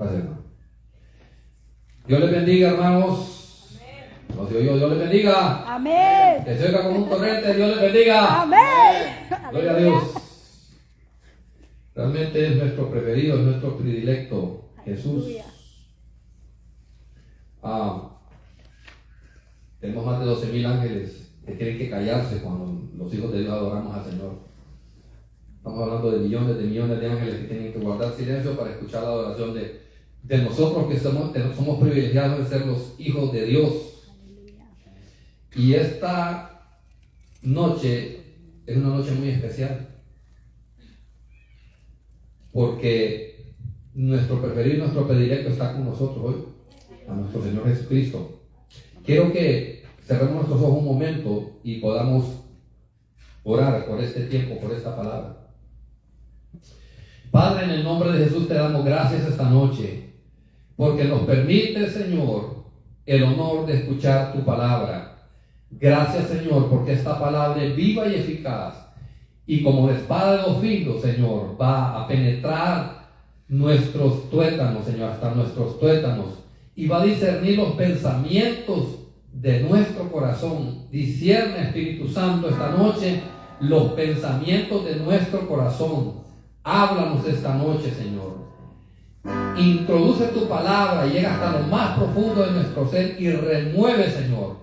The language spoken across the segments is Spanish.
Gracias, hermano. Dios les bendiga, hermanos. No se oyó, Dios les bendiga. Amén. Que se oiga como un torrente, Dios les bendiga. Amén. Gloria a Dios. Realmente es nuestro preferido, es nuestro predilecto, Jesús. Tenemos más de 12,000 ángeles que tienen que callarse cuando los hijos de Dios adoramos al Señor. Estamos hablando de millones de ángeles que tienen que guardar silencio para escuchar la adoración de nosotros que somos privilegiados de ser los hijos de Dios. Y esta noche es una noche muy especial, porque nuestro preferido y nuestro predilecto está con nosotros hoy, a nuestro Señor Jesucristo. Quiero que cerremos nuestros ojos un momento y podamos orar por este tiempo, por esta palabra. Padre, en el nombre de Jesús te damos gracias esta noche, porque nos permite, Señor, el honor de escuchar tu palabra. Gracias, Señor, porque esta palabra es viva y eficaz, y como la espada de dos filos, Señor, va a penetrar nuestros tuétanos, Señor, hasta nuestros tuétanos, y va a discernir los pensamientos de nuestro corazón. Discierne, Espíritu Santo, esta noche los pensamientos de nuestro corazón. Háblanos esta noche, Señor. Introduce tu palabra y llega hasta lo más profundo de nuestro ser y remueve, Señor,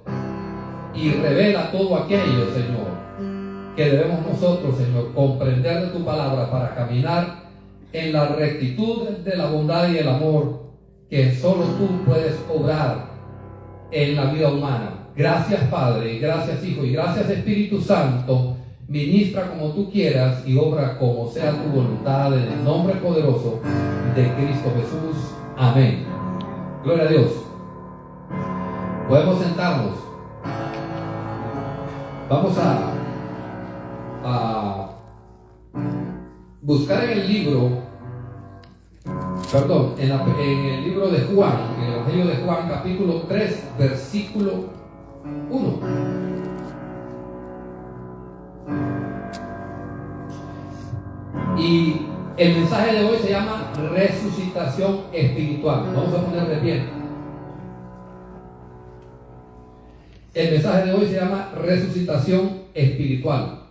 y revela todo aquello, Señor, que debemos nosotros, Señor, comprender de tu palabra para caminar en la rectitud de la bondad y el amor que solo tú puedes obrar en la vida humana. Gracias, Padre, y gracias, Hijo, y gracias, Espíritu Santo. Ministra como tú quieras y obra como sea tu voluntad, en el nombre poderoso de Cristo Jesús. Amén. Gloria a Dios. Podemos sentarnos. Vamos a buscar en el libro, en el libro de Juan, en el Evangelio de Juan, capítulo 3, versículo 1. Y el mensaje de hoy se llama resucitación espiritual. Vamos a poner de pie. El mensaje de hoy se llama resucitación espiritual.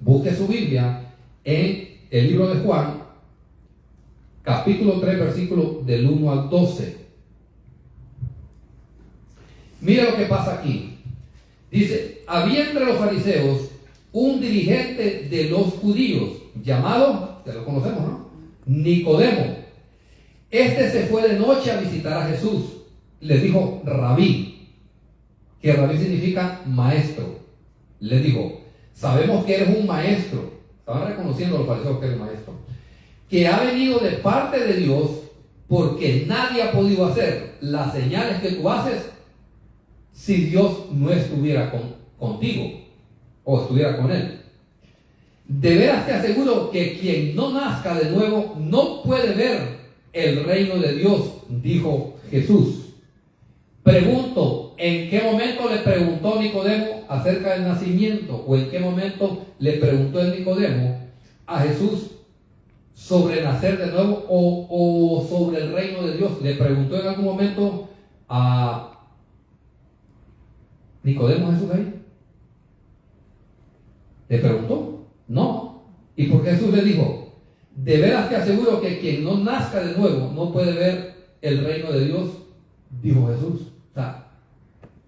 Busque su Biblia en el libro de Juan, capítulo 3, versículo del 1 al 12. Mira lo que pasa aquí. Dice: había entre los fariseos un dirigente de los judíos llamado, ya lo conocemos, ¿no?, Nicodemo. Este se fue de noche a visitar a Jesús. Le dijo Rabí, que Rabí significa maestro. Le dijo: sabemos que eres un maestro. Estaban reconociendo a los fariseos que eres maestro, que ha venido de parte de Dios, porque nadie ha podido hacer las señales que tú haces si Dios no estuviera contigo o estuviera con él. De veras te aseguro que quien no nazca de nuevo no puede ver el reino de Dios, dijo Jesús. Pregunto, ¿en qué momento le preguntó Nicodemo acerca del nacimiento? ¿O en qué momento le preguntó el Nicodemo a Jesús sobre nacer de nuevo o sobre el reino de Dios? ¿Le preguntó en algún momento a Nicodemo a Jesús ahí? ¿Le preguntó? No. ¿Y por qué Jesús le dijo? De veras te aseguro que quien no nazca de nuevo no puede ver el reino de Dios, dijo Jesús. O sea,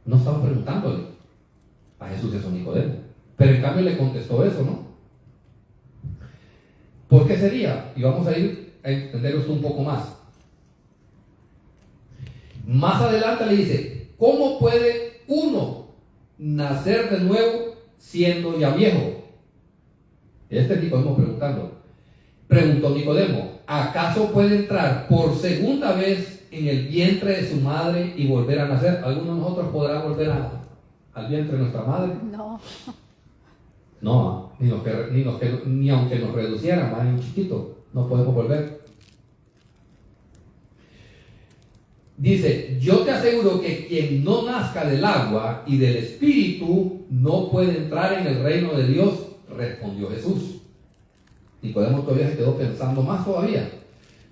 no estaba preguntándole a Jesús eso, Nicodemo, pero en cambio le contestó eso, ¿no? ¿Por qué sería? Y vamos a ir a entender esto un poco más. Más adelante le dice: ¿cómo puede uno nacer de nuevo siendo ya viejo? Este Nicodemo preguntó Nicodemo: ¿acaso puede entrar por segunda vez en el vientre de su madre y volver a nacer? ¿Alguno de nosotros podrá volver al vientre de nuestra madre? No. No, ni aunque nos reducieran más en chiquito, no podemos volver. Dice: yo te aseguro que quien no nazca del agua y del espíritu no puede entrar en el reino de Dios, respondió Jesús. Nicodemo todavía se quedó pensando más todavía.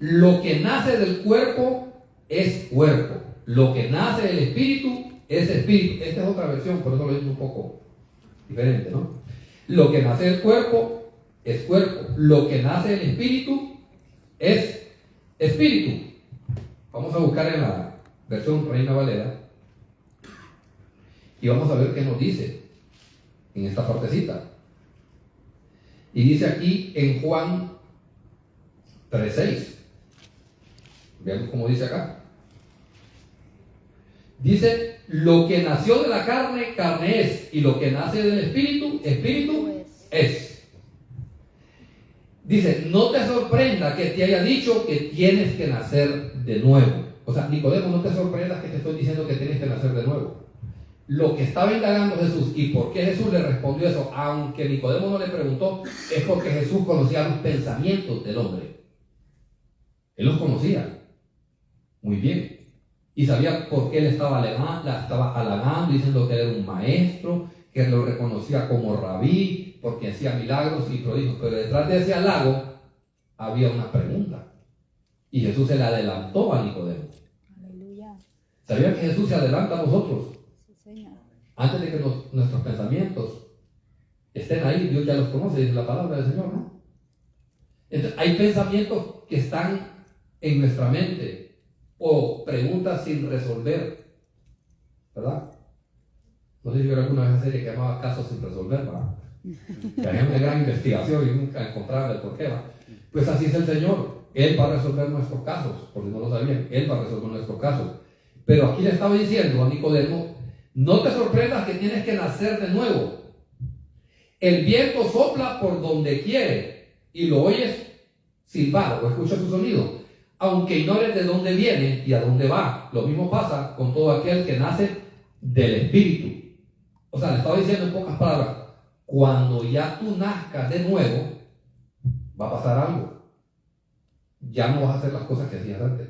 lo que nace del cuerpo es cuerpo, lo que nace del espíritu es espíritu. Esta es otra versión, por eso lo digo un poco diferente, ¿no? Lo que nace del cuerpo es cuerpo, lo que nace del espíritu es espíritu. Vamos a buscar en la versión Reina Valera y vamos a ver qué nos dice en esta partecita. Y dice aquí en Juan 3:6. Veamos cómo dice acá. Dice, lo que nació de la carne, carne es, y lo que nace del espíritu, espíritu es. Dice, no te sorprenda que te haya dicho que tienes que nacer de nuevo. O sea, Nicodemo, no te sorprendas que te estoy diciendo que tienes que nacer de nuevo. Lo que estaba indagando Jesús y por qué Jesús le respondió eso, aunque Nicodemo no le preguntó, es porque Jesús conocía los pensamientos del hombre. Él los conocía muy bien y sabía por qué él estaba halagando, diciendo que él era un maestro, que lo reconocía como rabí, porque hacía milagros y prodigios. Pero detrás de ese halago había una pregunta y Jesús se le adelantó a Nicodemo. Aleluya. ¿Sabía que Jesús se adelanta a nosotros? Señor. Antes de que nuestros pensamientos estén ahí, Dios ya los conoce, dice la palabra del Señor, ¿no? Entonces, hay pensamientos que están en nuestra mente o preguntas sin resolver, ¿verdad? No sé si vieron alguna vez una serie que llamaba Casos sin resolver, ¿verdad? Que había una gran investigación y nunca encontraban el porqué, ¿verdad? Pues así es el Señor. Él va a resolver nuestros casos, por si no lo sabían, Él va a resolver nuestros casos. Pero aquí le estaba diciendo a Nicodemo, no te sorprendas que tienes que nacer de nuevo. El viento sopla por donde quiere y lo oyes silbar o escuchas su sonido, aunque ignores de dónde viene y a dónde va. Lo mismo pasa con todo aquel que nace del Espíritu. O sea, le estaba diciendo en pocas palabras, cuando ya tú nazcas de nuevo, va a pasar algo. Ya no vas a hacer las cosas que hacías antes.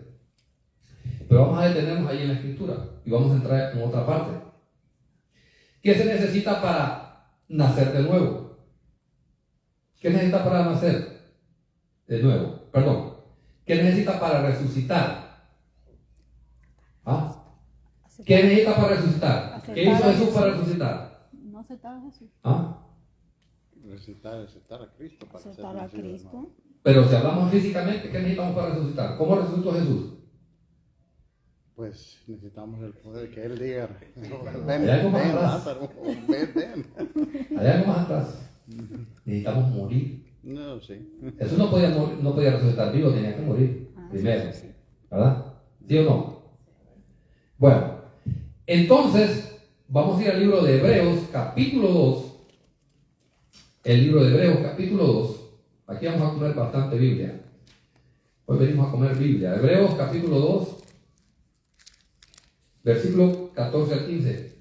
Pero vamos a detenernos ahí en la Escritura y vamos a entrar en otra parte. ¿Qué se necesita para nacer de nuevo? ¿Qué necesita para nacer de nuevo? Perdón. ¿Qué necesita para resucitar? ¿Ah? ¿Qué necesita para resucitar? ¿Qué hizo Jesús para resucitar? No aceptar a Jesús. ¿Ah? Aceptar a Cristo para Aceptar a Cristo. Pero si hablamos físicamente, ¿qué necesitamos para resucitar? ¿Cómo resucitó Jesús? Pues necesitamos el poder que Él diga, Hay algo más ven, atrás. Lázaro, ven. Hay algo más atrás. Necesitamos morir. No, sí. Jesús no podía resucitar vivo, tenía que morir primero. Sí. ¿Verdad? ¿Sí o no? Bueno, entonces vamos a ir al libro de Hebreos, capítulo 2. El libro de Hebreos, capítulo 2. Aquí vamos a comer bastante Biblia. Hoy venimos a comer Biblia. Hebreos, capítulo 2. Versículo 14 al 15.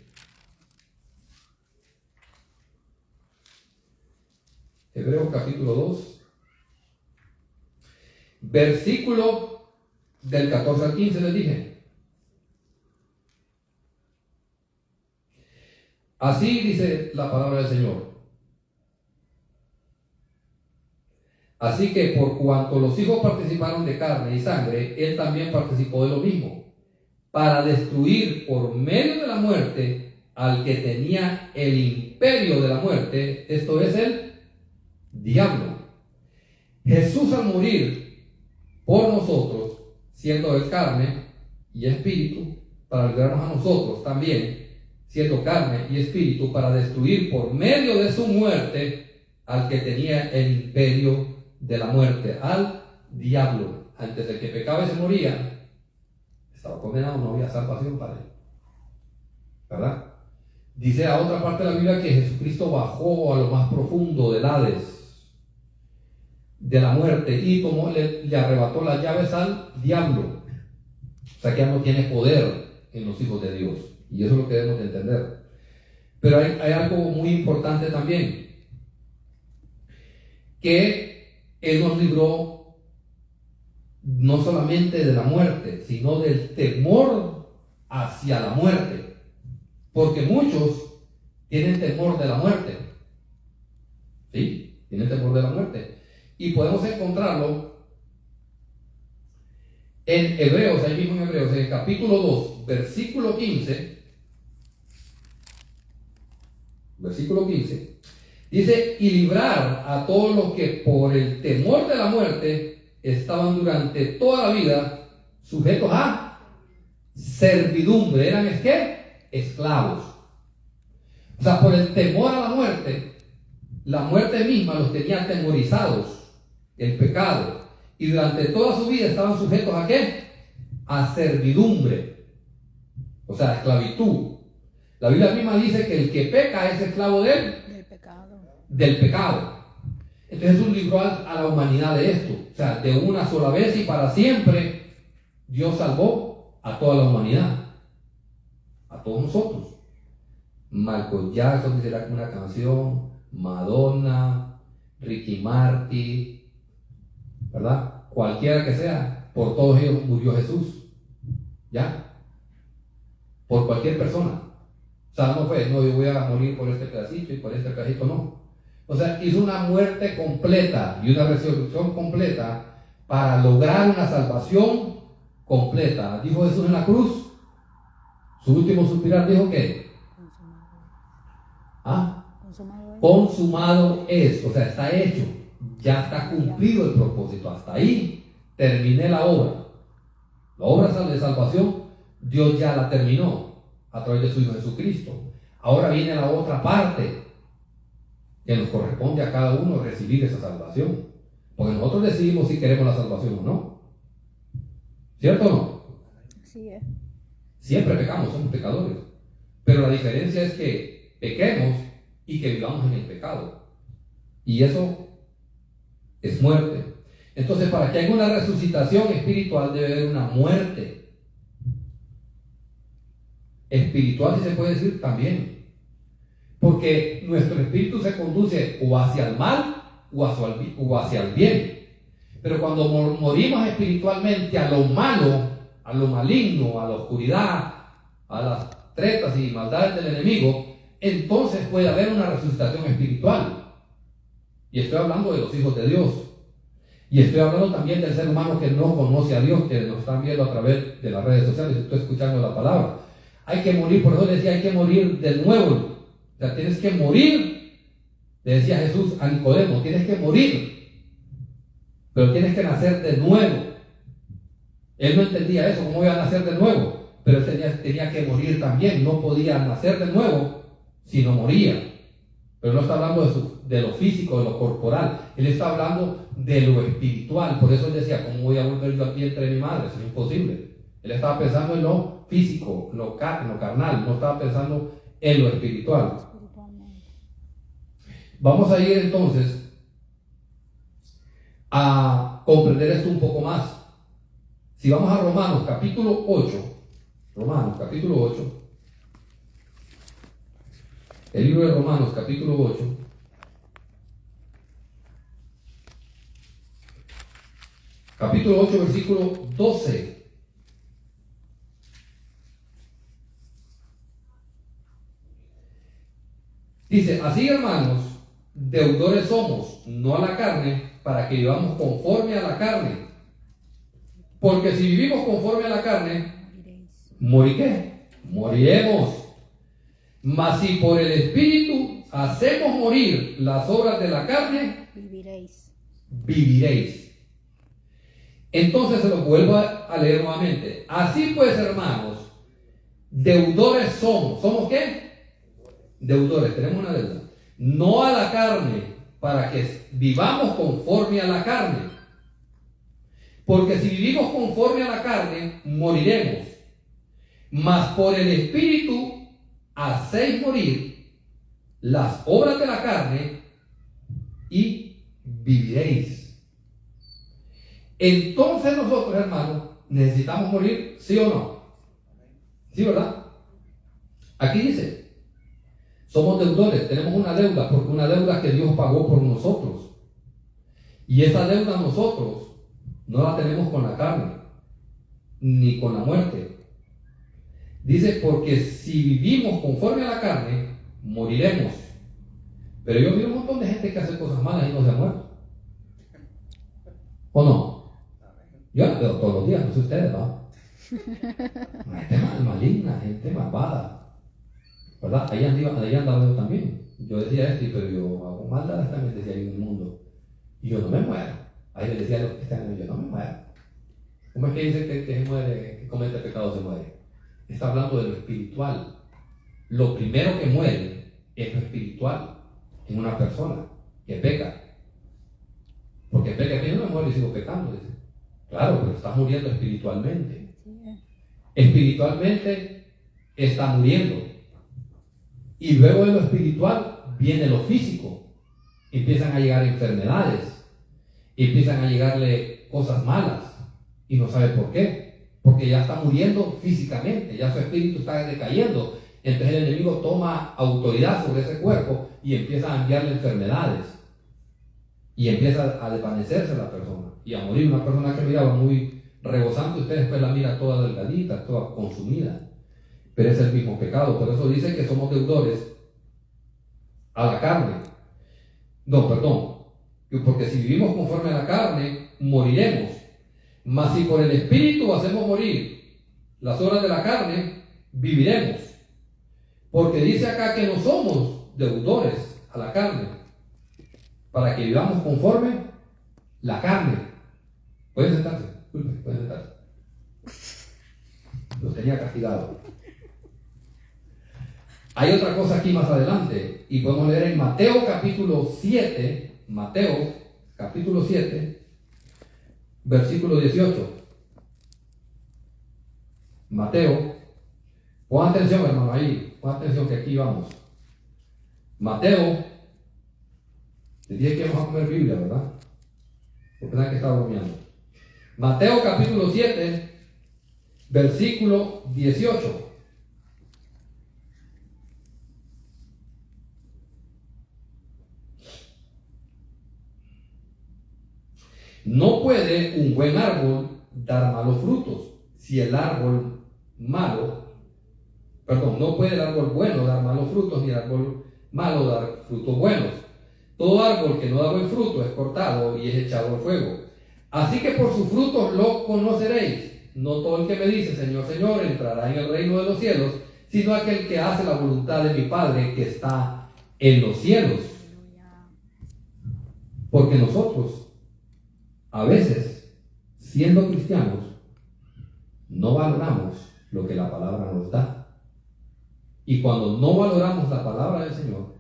Hebreos capítulo 2. Versículo del 14 al 15 les dije. Así dice la palabra del Señor. Así que por cuanto los hijos participaron de carne y sangre, Él también participó de lo mismo, para destruir por medio de la muerte al que tenía el imperio de la muerte, esto es el diablo. Jesús al morir por nosotros, siendo de carne y espíritu, para librarnos a nosotros también, siendo carne y espíritu, para destruir por medio de su muerte al que tenía el imperio de la muerte, al diablo. Antes del que pecaba y se moría, estaba condenado, no había salvación para él, ¿verdad? Dice a otra parte de la Biblia que Jesucristo bajó a lo más profundo del Hades, de la muerte, y le arrebató las llaves al diablo. O sea que ya no tiene poder en los hijos de Dios, y eso es lo que debemos de entender. Pero hay algo muy importante también, que Él nos libró no solamente de la muerte, sino del temor hacia la muerte. Porque muchos tienen temor de la muerte. ¿Sí? Tienen temor de la muerte. Y podemos encontrarlo En Hebreos, ahí mismo en Hebreos, en el capítulo 2, versículo 15, dice, y librar a todos los que por el temor de la muerte estaban durante toda la vida sujetos a servidumbre. ¿Eran qué? Esclavos. O sea, por el temor a la muerte misma los tenía atemorizados, el pecado. Y durante toda su vida estaban sujetos a qué? A servidumbre. O sea, esclavitud. La Biblia misma dice que el que peca es esclavo Del pecado. del pecado. Entonces Jesús libró a la humanidad de esto. O sea, de una sola vez y para siempre, Dios salvó a toda la humanidad. A todos nosotros. Michael Jackson, dice una canción, Madonna, Ricky Martin, ¿verdad? Cualquiera que sea, por todos ellos murió Jesús. ¿Ya? Por cualquier persona. O sea, no fue, no, yo voy a morir por este pedacito y por este pedacito, no. O sea, hizo una muerte completa y una resurrección completa para lograr una salvación completa. Dijo Jesús en la cruz, su último suspirar dijo que consumado es, o sea, está hecho, ya está cumplido el propósito, hasta ahí terminé la obra. La obra de salvación, Dios ya la terminó a través de su Hijo Jesucristo. Ahora viene la otra parte que nos corresponde a cada uno recibir esa salvación, porque nosotros decidimos si queremos la salvación o no. ¿Cierto o no? Así es. Siempre pecamos, somos pecadores, pero la diferencia es que pequemos y que vivamos en el pecado, y eso es muerte. Entonces, para que haya una resucitación espiritual debe haber una muerte espiritual, si se puede decir también, porque nuestro espíritu se conduce o hacia el mal o hacia el bien. Pero cuando morimos espiritualmente a lo malo, a lo maligno, a la oscuridad, a las tretas y maldades del enemigo, entonces puede haber una resucitación espiritual. Y estoy hablando de los hijos de Dios. Y estoy hablando también del ser humano que no conoce a Dios, que nos están viendo a través de las redes sociales. Estoy escuchando la palabra. Hay que morir, por eso decía, hay que morir de nuevo. O sea, tienes que morir. Le decía Jesús a Nicodemo, tienes que morir. Pero tienes que nacer de nuevo. Él no entendía eso, cómo iba a nacer de nuevo. Pero él tenía que morir también. No podía nacer de nuevo si no moría. Pero no está hablando de lo físico, de lo corporal. Él está hablando de lo espiritual. Por eso él decía, ¿cómo voy a volver yo al vientre de mi madre? Eso es imposible. Él estaba pensando en lo físico, lo carnal. No estaba pensando en lo espiritual. Vamos a ir entonces a comprender esto un poco más. Si vamos a Romanos capítulo 8, el libro de Romanos capítulo 8, versículo 12. Dice, así hermanos, deudores somos, no a la carne, para que vivamos conforme a la carne. Porque si vivimos conforme a la carne, moriremos. Mas si por el Espíritu hacemos morir las obras de la carne, viviréis. Entonces se lo vuelvo a leer nuevamente. Así pues, hermanos, deudores somos. ¿Somos qué? Deudores, tenemos una deuda. No a la carne, para que vivamos conforme a la carne. Porque si vivimos conforme a la carne, moriremos. Mas por el Espíritu hacéis morir las obras de la carne y viviréis. Entonces nosotros, hermanos, necesitamos morir, ¿sí o no? ¿Sí, verdad? Aquí dice, somos deudores, tenemos una deuda, porque una deuda que Dios pagó por nosotros. Y esa deuda nosotros no la tenemos con la carne, ni con la muerte. Dice, porque si vivimos conforme a la carne, moriremos. Pero yo miro un montón de gente que hace cosas malas y no se ha muerto. ¿O no? Yo las veo todos los días. no sé ustedes, ¿va? Gente maligna, gente malvada, ¿verdad? Ahí andaba yo también. Yo decía esto, pero yo hago maldad también, decía ahí en el mundo. Y yo no me muero. Ahí le decía a los cristianos, yo no me muero. ¿Cómo es que dice que se muere, que comete pecado se muere? Está hablando de lo espiritual. Lo primero que muere es lo espiritual en una persona que peca. Porque peca, yo no me muero y sigo pecando, dice. Claro, pero está muriendo espiritualmente. Espiritualmente está muriendo. Y luego de lo espiritual viene lo físico. Empiezan a llegar enfermedades. Empiezan a llegarle cosas malas. Y no sabe por qué. Porque ya está muriendo físicamente. Ya su espíritu está decayendo. Entonces el enemigo toma autoridad sobre ese cuerpo y empieza a enviarle enfermedades. Y empieza a desvanecerse la persona. Y a morir. Una persona que miraba muy rebosante, usted después la mira toda delgadita, toda consumida. Pero es el mismo pecado. Por eso dice que somos deudores a la carne. No, perdón. Porque si vivimos conforme a la carne, moriremos. Mas si por el Espíritu hacemos morir las obras de la carne, viviremos. Porque dice acá que no somos deudores a la carne, para que vivamos conforme la carne. Pueden sentarse, disculpen, pueden sentarse. Los tenía castigado. Hay otra cosa aquí más adelante, y podemos leer en Mateo capítulo 7, versículo 18. Mateo, pon atención, hermano, ahí, pon atención que aquí vamos. Mateo, te dije que vamos a comer Biblia, ¿verdad? Porque pensaba que estaba bromeando. Mateo capítulo 7, versículo 18. No puede un buen árbol dar malos frutos. Si el árbol malo, no puede el árbol bueno dar malos frutos, ni el árbol malo dar frutos buenos. Todo árbol que no da buen fruto es cortado y es echado al fuego. Así que por sus frutos lo conoceréis. No todo el que me dice, Señor, Señor, entrará en el reino de los cielos, sino aquel que hace la voluntad de mi Padre que está en los cielos. Porque nosotros, a veces, siendo cristianos, no valoramos lo que la palabra nos da. Y cuando no valoramos la palabra del Señor,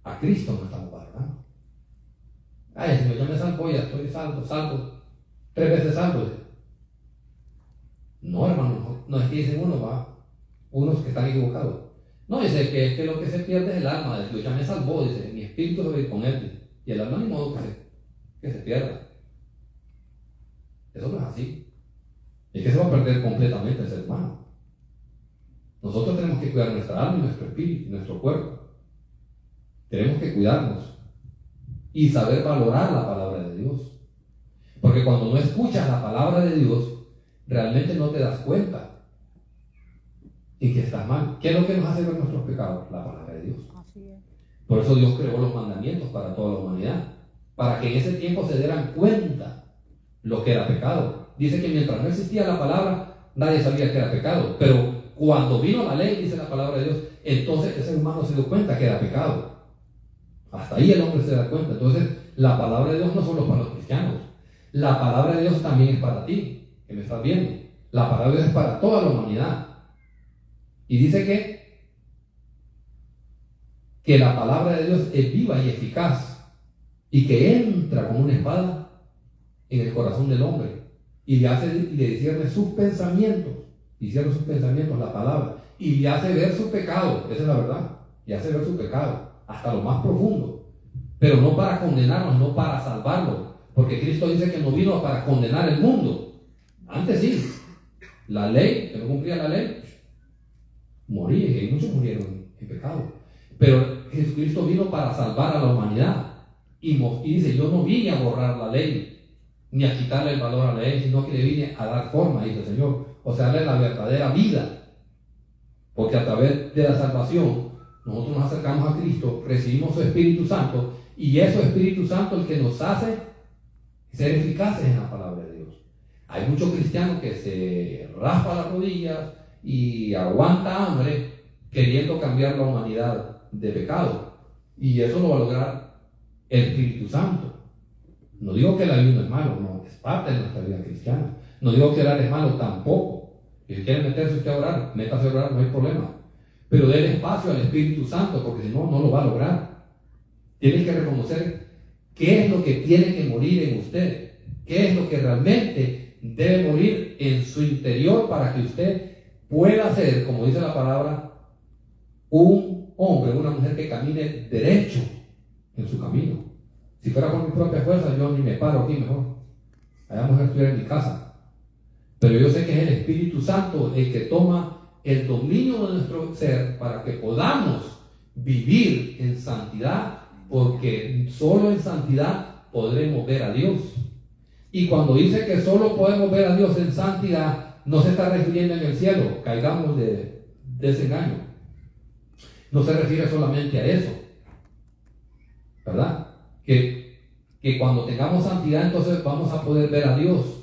a Cristo no estamos valorando. Ay, Señor, ya me salvo, ya estoy salvo, 3 veces salvo. No, hermano, no es que dicen unos que están equivocados. No, dice que lo que se pierde es el alma. Dice, ya me salvó, dice, mi espíritu se va a ir con él. Y el alma ni modo que se pierda. Eso no es así. Es que se va a perder completamente el ser humano. Nosotros tenemos que cuidar nuestra alma y nuestro espíritu y nuestro cuerpo. Tenemos que cuidarnos y saber valorar la palabra de Dios. Porque cuando no escuchas la palabra de Dios, realmente no te das cuenta y que estás mal. ¿Qué es lo que nos hace ver nuestros pecados? La palabra de Dios. Así es. Por eso Dios creó los mandamientos para toda la humanidad, para que en ese tiempo se dieran cuenta lo que era pecado. Dice que mientras no existía la palabra, nadie sabía que era pecado, pero cuando vino la ley, dice la palabra de Dios, entonces ese hermano se dio cuenta que era pecado. Hasta ahí el hombre se da cuenta. Entonces la palabra de Dios no solo para los cristianos, la palabra de Dios también es para ti, que me estás viendo. La palabra de Dios es para toda la humanidad. Y dice que la palabra de Dios es viva y eficaz y que entra como una espada en el corazón del hombre y le discierne sus pensamientos, la palabra, y le hace ver su pecado. Esa es la verdad, le hace ver su pecado hasta lo más profundo, pero no para condenarnos, no para salvarlo, porque Cristo dice que no vino para condenar el mundo. Antes sí, la ley, que no cumplía la ley, moría, y muchos murieron en pecado, pero Jesucristo vino para salvar a la humanidad y dice, yo no vine a borrar la ley ni a quitarle el valor a la ley, sino que le vine a dar forma, dice el Señor, o sea, darle la verdadera vida, porque a través de la salvación nosotros nos acercamos a Cristo, recibimos su Espíritu Santo, y es su Espíritu Santo el que nos hace ser eficaces en la palabra de Dios. Hay muchos cristianos que se raspan las rodillas y aguanta hambre queriendo cambiar la humanidad de pecado. Y eso lo va a lograr el Espíritu Santo. No digo que el ayuno es malo, no, es parte de nuestra vida cristiana. No digo que orar es malo tampoco. Si quiere meterse usted a orar, métase a orar, no hay problema. Pero déle espacio al Espíritu Santo, porque si no, no lo va a lograr. Tiene que reconocer qué es lo que tiene que morir en usted, qué es lo que realmente debe morir en su interior para que usted pueda ser, como dice la palabra, un hombre, una mujer que camine derecho en su camino. Si fuera por mi propia fuerza, yo ni me paro aquí mejor. Allá mejor estuviera en mi casa. Pero yo sé que es el Espíritu Santo el que toma el dominio de nuestro ser para que podamos vivir en santidad, porque solo en santidad podremos ver a Dios. Y cuando dice que solo podemos ver a Dios en santidad, no se está refiriendo en el cielo, caigamos de ese engaño. No se refiere solamente a eso, ¿verdad? Que cuando tengamos santidad, entonces vamos a poder ver a Dios.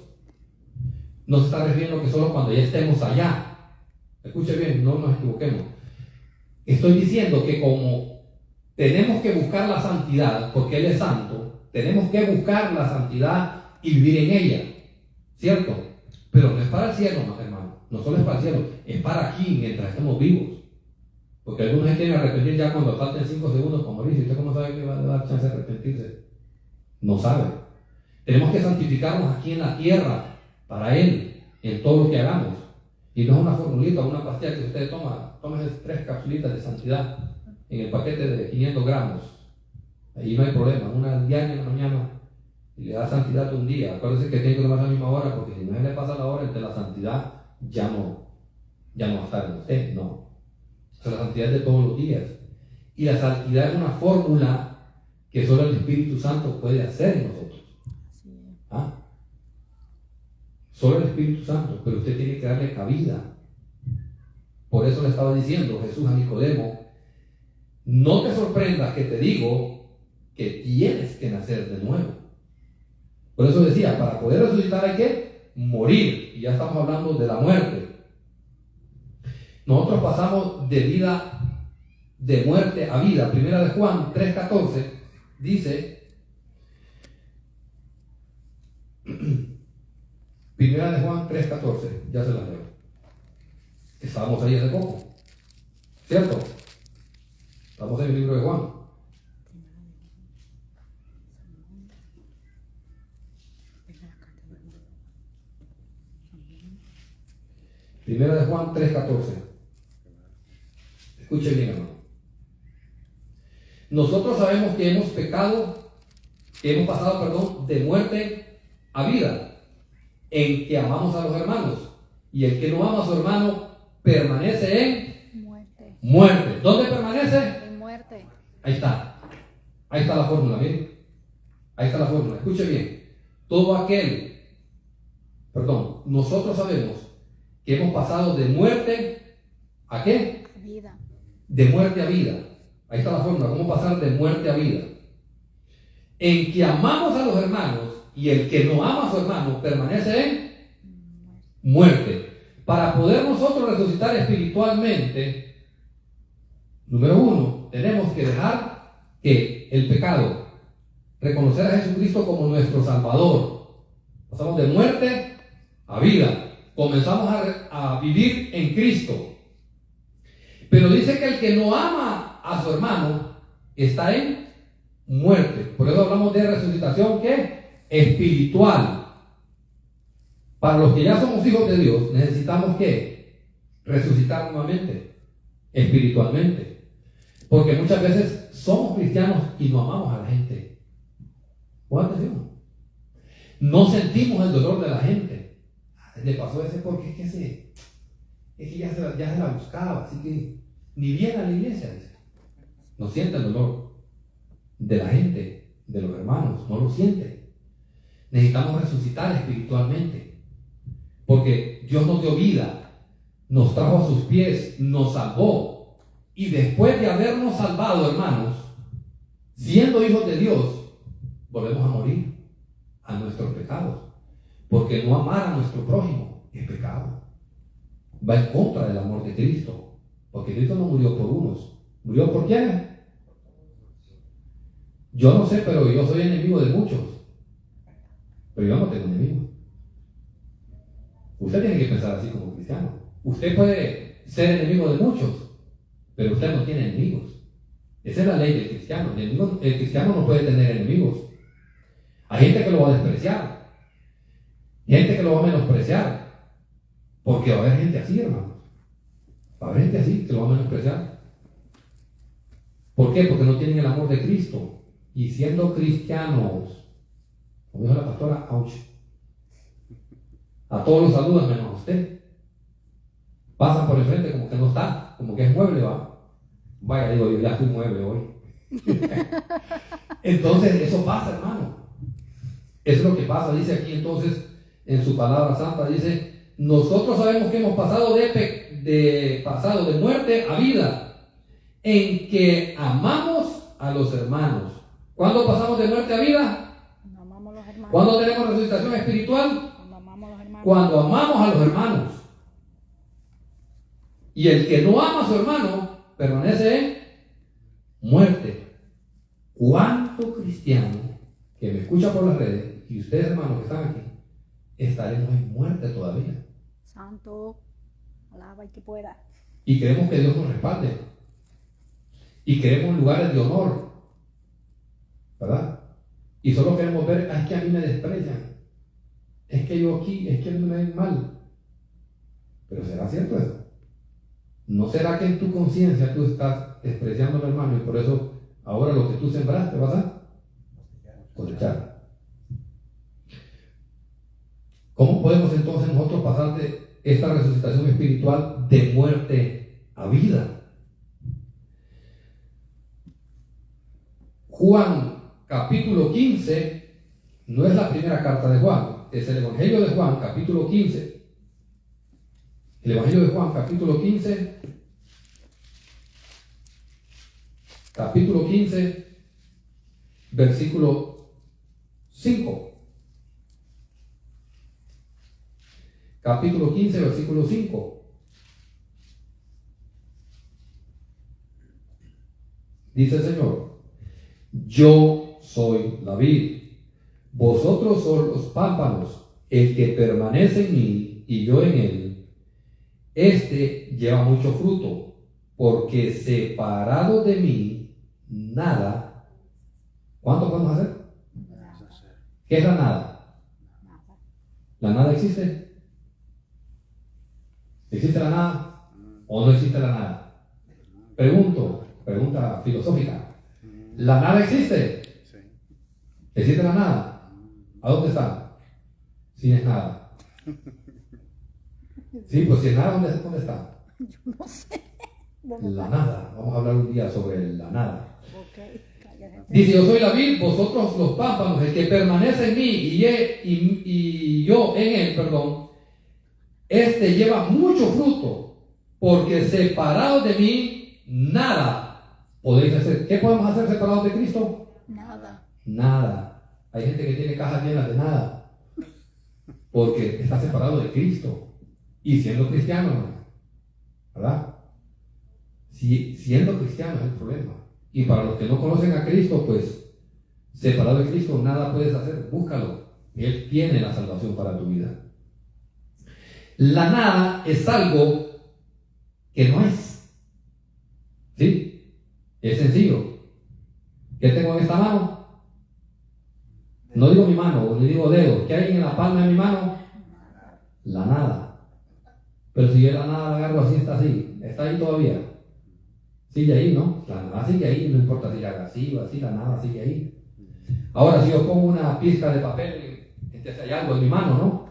No se está refiriendo que solo cuando ya estemos allá. Escuche bien, no nos equivoquemos. Estoy diciendo que como tenemos que buscar la santidad, porque Él es santo, tenemos que buscar la santidad y vivir en ella, ¿cierto? Pero no es para el cielo, hermano. No solo es para el cielo, es para aquí mientras estemos vivos. Porque algunos se quieren arrepentir ya cuando falten 5 segundos para morir. ¿Y usted cómo sabe que va a dar chance de arrepentirse? No sabe. Tenemos que santificarnos aquí en la tierra para Él, en todo lo que hagamos. Y no es una formulita o una pastilla que usted toma. Tómese 3 capsulitas de santidad en el paquete de 500 gramos. Ahí no hay problema. Una diaria en la mañana y le da santidad de un día. Acuérdese que tiene que tomar a la misma hora, porque si no se le pasa la hora, entre la santidad ya no va a estar en usted. No. O sea, la santidad es de todos los días. Y la santidad es una fórmula que solo el Espíritu Santo puede hacer en nosotros. ¿Ah? Solo el Espíritu Santo, pero usted tiene que darle cabida. Por eso le estaba diciendo Jesús a Nicodemo: no te sorprendas que te digo que tienes que nacer de nuevo. Por eso decía, para poder resucitar hay que morir. Y ya estamos hablando de la muerte. Nosotros pasamos de muerte a vida. Primera de Juan 3:14 dice, Primera de Juan 3:14, ya se la leo. Estábamos ahí hace poco, ¿cierto? Estamos en el libro de Juan. Primera de Juan 3:14. Escuche bien, hermano. Nosotros sabemos que hemos pecado, que hemos pasado, de muerte a vida, en que amamos a los hermanos. Y el que no ama a su hermano permanece en muerte. ¿Dónde permanece? En muerte. Ahí está. Ahí está la fórmula, miren. Ahí está la fórmula. Escuche bien. Nosotros sabemos que hemos pasado de muerte ¿a qué? Vida. De muerte a vida. Ahí está la fórmula, cómo pasar de muerte a vida. En que amamos a los hermanos, y el que no ama a su hermano permanece en muerte. Para poder nosotros resucitar espiritualmente, número 1, tenemos que dejar que el pecado, reconocer a Jesucristo como nuestro Salvador. Pasamos de muerte a vida. Comenzamos a vivir en Cristo. Pero dice que el que no ama a su hermano está en muerte. Por eso hablamos de resucitación, ¿qué? Espiritual. Para los que ya somos hijos de Dios, necesitamos ¿qué? Resucitar nuevamente, espiritualmente. Porque muchas veces somos cristianos y no amamos a la gente. ¿Cuánto decimos? No sentimos el dolor de la gente. Le pasó ese porque es que ya se la buscaba, así que ni viene a la iglesia. No siente el dolor de la gente, de los hermanos, no lo siente. Necesitamos resucitar espiritualmente, porque Dios nos dio vida, nos trajo a sus pies, nos salvó, y después de habernos salvado, hermanos, siendo hijos de Dios, volvemos a morir a nuestros pecados. Porque no amar a nuestro prójimo es pecado. Va en contra del amor de Cristo. Porque Cristo no murió por unos. ¿Murió por quiénes? Yo no sé, pero yo soy enemigo de muchos. Pero yo no tengo enemigos. Usted tiene que pensar así como cristiano. Usted puede ser enemigo de muchos, pero usted no tiene enemigos. Esa es la ley del cristiano. El cristiano no puede tener enemigos. Hay gente que lo va a despreciar, gente que lo va a menospreciar, porque va a haber gente así, hermanos. Va a haber gente así que lo va a menospreciar. ¿Por qué? Porque no tienen el amor de Cristo. Y siendo cristianos, como dijo la pastora, ouch, a todos los saludan menos a usted. Pasan por el frente como que no está, como que es mueble, va. Vaya, digo, yo ya fui mueble hoy. Entonces, eso pasa, hermano. Eso es lo que pasa. Dice aquí entonces, en su palabra santa, dice, nosotros sabemos que hemos pasado de muerte a vida, en que amamos a los hermanos. ¿Cuándo pasamos de muerte a vida? Cuando amamos a los hermanos. ¿Cuándo tenemos resucitación espiritual? Cuando amamos a los hermanos. Cuando amamos a los hermanos. Y el que no ama a su hermano permanece en muerte. ¿Cuánto cristiano que me escucha por las redes, y ustedes hermanos que están aquí, estaremos en muerte todavía? Santo, alaba y que pueda. Y queremos que Dios nos respalde. Y queremos lugares de honor, ¿verdad? Y solo queremos ver, es que a mí me desprecian, es que yo aquí, es que a mí me ven mal. Pero ¿será cierto eso? ¿No será que en tu conciencia tú estás despreciando al hermano y por eso ahora lo que tú sembraste vas a cosechar? ¿Cómo podemos entonces nosotros pasar de esta resucitación espiritual de muerte a vida? Juan capítulo 15 no es la primera carta de Juan, es el Evangelio de Juan capítulo 15. El Evangelio de Juan capítulo 15, versículo 5. Capítulo 15, versículo 5. Dice el Señor, yo soy la vid, vosotros sois los pámpanos, el que permanece en mí y yo en él, este lleva mucho fruto, porque separado de mí, nada. ¿Cuánto podemos hacer? ¿Qué es la nada? ¿La nada existe? ¿Existe la nada o no existe la nada? Pregunta filosófica. ¿La nada existe? ¿Existe la nada? ¿A dónde está? Si es nada. Sí, pues si es nada, ¿dónde está? Yo no sé. La nada. Vamos a hablar un día sobre la nada. Okay, cállate. Dice, yo soy la vid, vosotros los pámpanos, el que permanece en mí y yo en él, perdón, este lleva mucho fruto, porque separados de mí, nada podéis hacer. ¿Qué podemos hacer separados de Cristo? Nada. Nada. Hay gente que tiene cajas llenas de nada, porque está separado de Cristo. Y siendo cristiano, ¿verdad? Siendo cristiano es el problema. Y para los que no conocen a Cristo, pues, separado de Cristo, nada puedes hacer. Búscalo. Él tiene la salvación para tu vida. La nada es algo que no es. ¿Sí? Es sencillo. ¿Qué tengo en esta mano? No digo mi mano, le digo dedo. ¿Qué hay en la palma de mi mano? La nada. Pero si yo la nada la agarro así, está ahí todavía. Sigue ahí, ¿no? La nada sigue ahí, no importa si la haga así o así, la nada sigue ahí. Ahora, si yo pongo una pizca de papel, hay algo en mi mano, ¿no?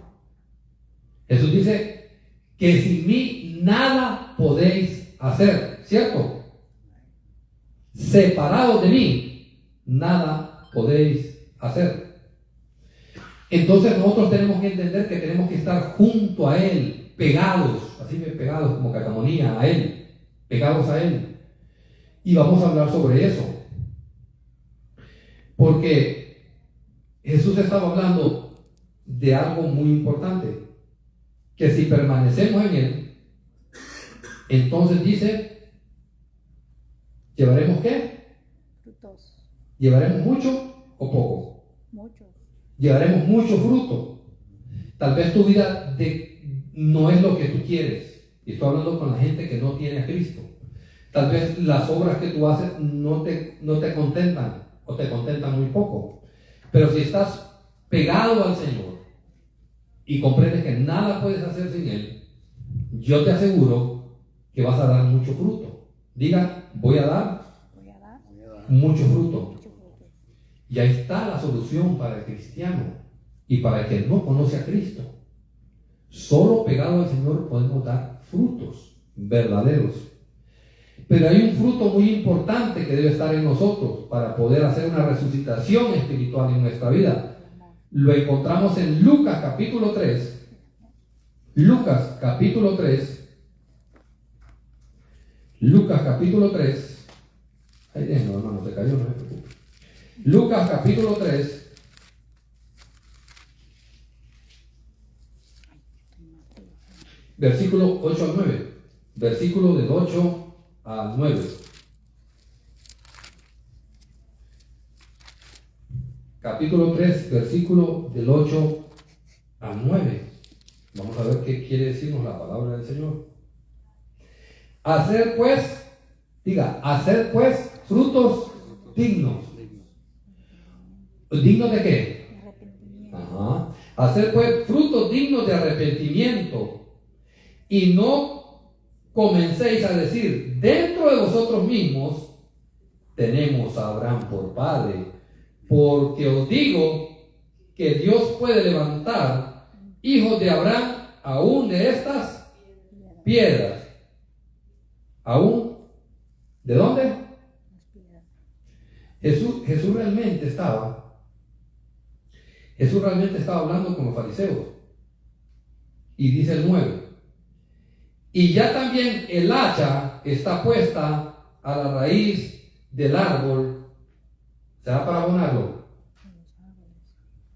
Jesús dice que sin mí nada podéis hacer, ¿cierto? Separados de mí, nada podéis hacer. Entonces nosotros tenemos que entender que tenemos que estar junto a Él, pegados, así pegados como cacamonía a Él, pegados a Él. Y vamos a hablar sobre eso. Porque Jesús estaba hablando de algo muy importante, que si permanecemos en Él, entonces dice, ¿llevaremos qué? Frutos. ¿Llevaremos mucho o poco? Muchos. Llevaremos mucho fruto. Tal vez tu vida no es lo que tú quieres. Y estoy hablando con la gente que no tiene a Cristo. Tal vez las obras que tú haces no te contentan o te contentan muy poco. Pero si estás pegado al Señor y comprendes que nada puedes hacer sin Él, yo te aseguro que vas a dar mucho fruto. Diga, voy a dar Voy a dar mucho fruto. muchos frutos. Y ahí está la solución para el cristiano y para el que no conoce a Cristo. Solo pegado al Señor podemos dar frutos verdaderos. Pero hay un fruto muy importante que debe estar en nosotros para poder hacer una resucitación espiritual en nuestra vida. Lo encontramos en Lucas capítulo 3. Lucas capítulo 3. Lucas capítulo 3. Ahí déjenlo, hermano, se cayó, no se preocupe. Lucas capítulo 3. Versículo 8 al 9. Versículo del 8 al 9. Capítulo 3, versículo del 8 al 9. Vamos a ver qué quiere decirnos la palabra del Señor. Hacer pues frutos dignos. ¿Dignos de qué? De arrepentimiento. Ajá. Hacer pues frutos dignos de arrepentimiento. Y no comencéis a decir dentro de vosotros mismos, tenemos a Abraham por padre, porque os digo que Dios puede levantar hijos de Abraham aún de estas piedras. ¿Aún? ¿De dónde? Las piedras. Jesús realmente estaba hablando con los fariseos. Y dice el 9. Y ya también el hacha está puesta a la raíz del árbol. ¿Será para abonarlo?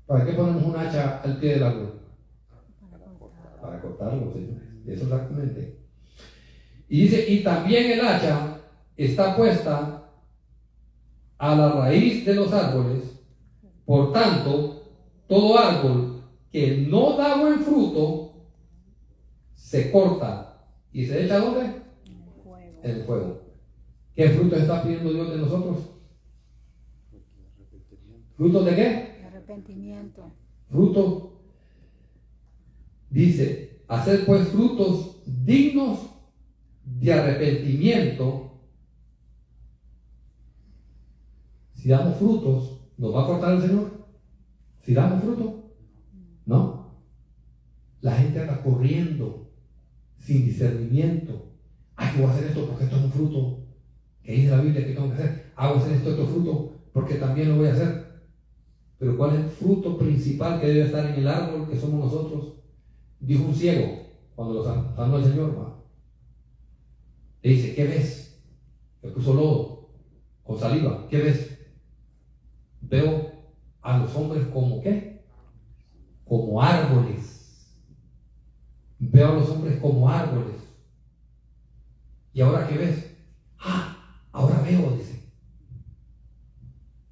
¿Para qué ponemos un hacha al pie del árbol? Para cortarlo, señores. Eso exactamente. Y dice, y también el hacha está puesta a la raíz de los árboles. Por tanto, todo árbol que no da buen fruto se corta y se echa ¿dónde? Fuego. En el fuego. ¿Qué frutos está pidiendo Dios de nosotros? ¿Frutos de qué? De arrepentimiento. Frutos. Dice, hacer pues frutos dignos de arrepentimiento. Si damos frutos, ¿nos va a cortar el Señor? Si damos fruto, ¿no? La gente anda corriendo sin discernimiento. Ay, yo voy a hacer esto porque esto es un fruto que dice la Biblia que tengo que hacer. Hago hacer esto, otro fruto, porque también lo voy a hacer. Pero ¿cuál es el fruto principal que debe estar en el árbol que somos nosotros? Dijo un ciego cuando lo sanó el Señor, ¿no? Le dice, ¿qué ves? Le puso lodo con saliva. ¿Qué ves? Veo a los hombres como ¿qué? Como árboles. Veo a los hombres como árboles. ¿Y ahora qué ves? Ahora veo, dice.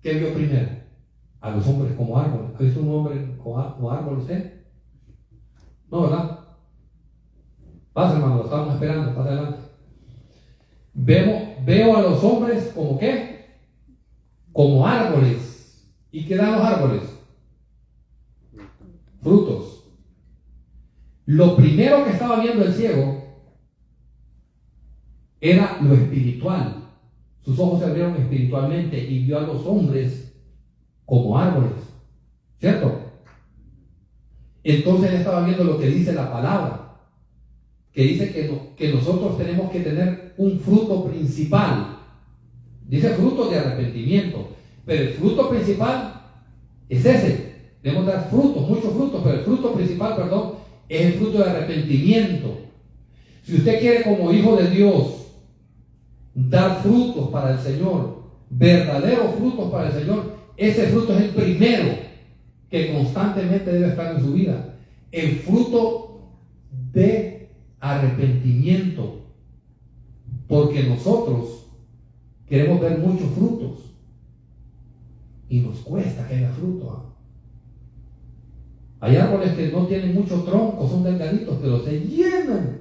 ¿Qué vio primero? A los hombres como árboles. ¿Ha visto un hombre como árbol usted? No, ¿verdad? Pasa, hermano, lo estamos esperando, pasa adelante. Veo a los hombres como ¿qué? Como árboles. ¿Y qué dan los árboles? Frutos. Lo primero que estaba viendo el ciego era lo espiritual. Sus ojos se abrieron espiritualmente y vio a los hombres como árboles. ¿Cierto? Entonces él estaba viendo lo que dice la palabra, que dice que nosotros tenemos que tener un fruto principal. Dice fruto de arrepentimiento, pero el fruto principal es ese. Debemos dar frutos, muchos frutos, pero el fruto principal, es el fruto de arrepentimiento. Si usted quiere como hijo de Dios dar frutos para el Señor, verdaderos frutos para el Señor, ese fruto es el primero que constantemente debe estar en su vida. El fruto de arrepentimiento. Porque nosotros queremos ver muchos frutos y nos cuesta que haya fruto. Hay árboles que no tienen mucho tronco, son delgaditos, pero se llenan,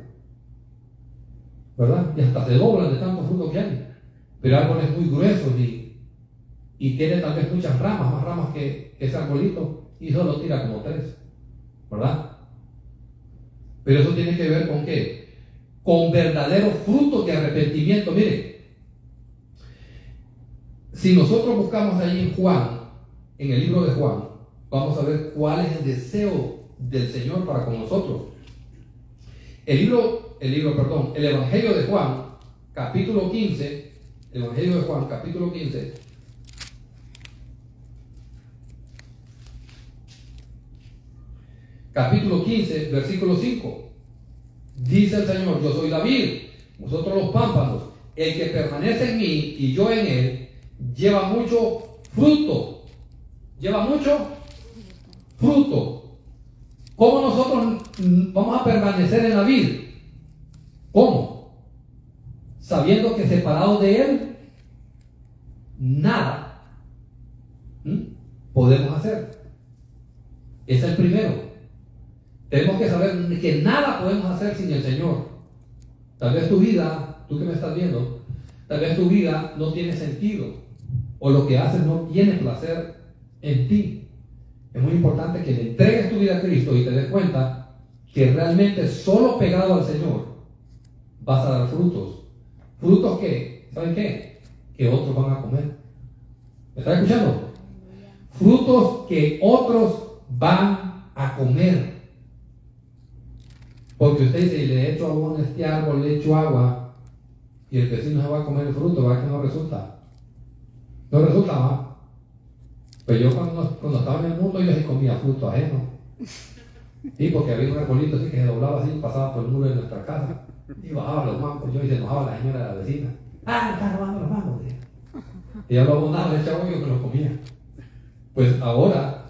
¿verdad? Y hasta se doblan de tanto fruto que hay. Pero árboles muy gruesos y tienen tal vez muchas ramas, más ramas que ese arbolito, y solo tira como 3, ¿verdad? Pero eso tiene que ver con ¿qué? Con verdaderos frutos de arrepentimiento. Mire, si nosotros buscamos ahí en Juan, en el libro de Juan, vamos a ver cuál es el deseo del Señor para con nosotros. El Evangelio de Juan, capítulo 15, Evangelio de Juan, capítulo 15, capítulo 15, versículo 5. Dice el Señor: yo soy la vid, vosotros los pámpanos. El que permanece en mí y yo en él, lleva mucho fruto. Lleva mucho fruto. ¿Cómo nosotros vamos a permanecer en la vid? ¿Cómo? Sabiendo que separados de él, nada podemos hacer. Ese es el primero. Tenemos que saber que nada podemos hacer sin el Señor. Tal vez tu vida, tú que me estás viendo, tal vez tu vida no tiene sentido, o lo que haces no tiene placer en ti. Es muy importante que le entregues tu vida a Cristo y te des cuenta que realmente solo pegado al Señor vas a dar frutos. Frutos que, ¿saben qué? Que otros van a comer. ¿Me están escuchando? Frutos que otros van a comer. Porque usted dice: le echo agua a este árbol, le echo agua, y el vecino se va a comer el fruto, ¿verdad que no resulta? No resulta más. Pues yo cuando estaba en el mundo, yo sí comía fruto ajeno. Sí, porque había un arbolito así que se doblaba así, pasaba por el muro de nuestra casa, y bajaba los mangos, yo y se enojaba la señora de la vecina. ¡Ah, me están robando los mangos! Y yo lo abondaba, le echaba yo que los comía. Pues ahora,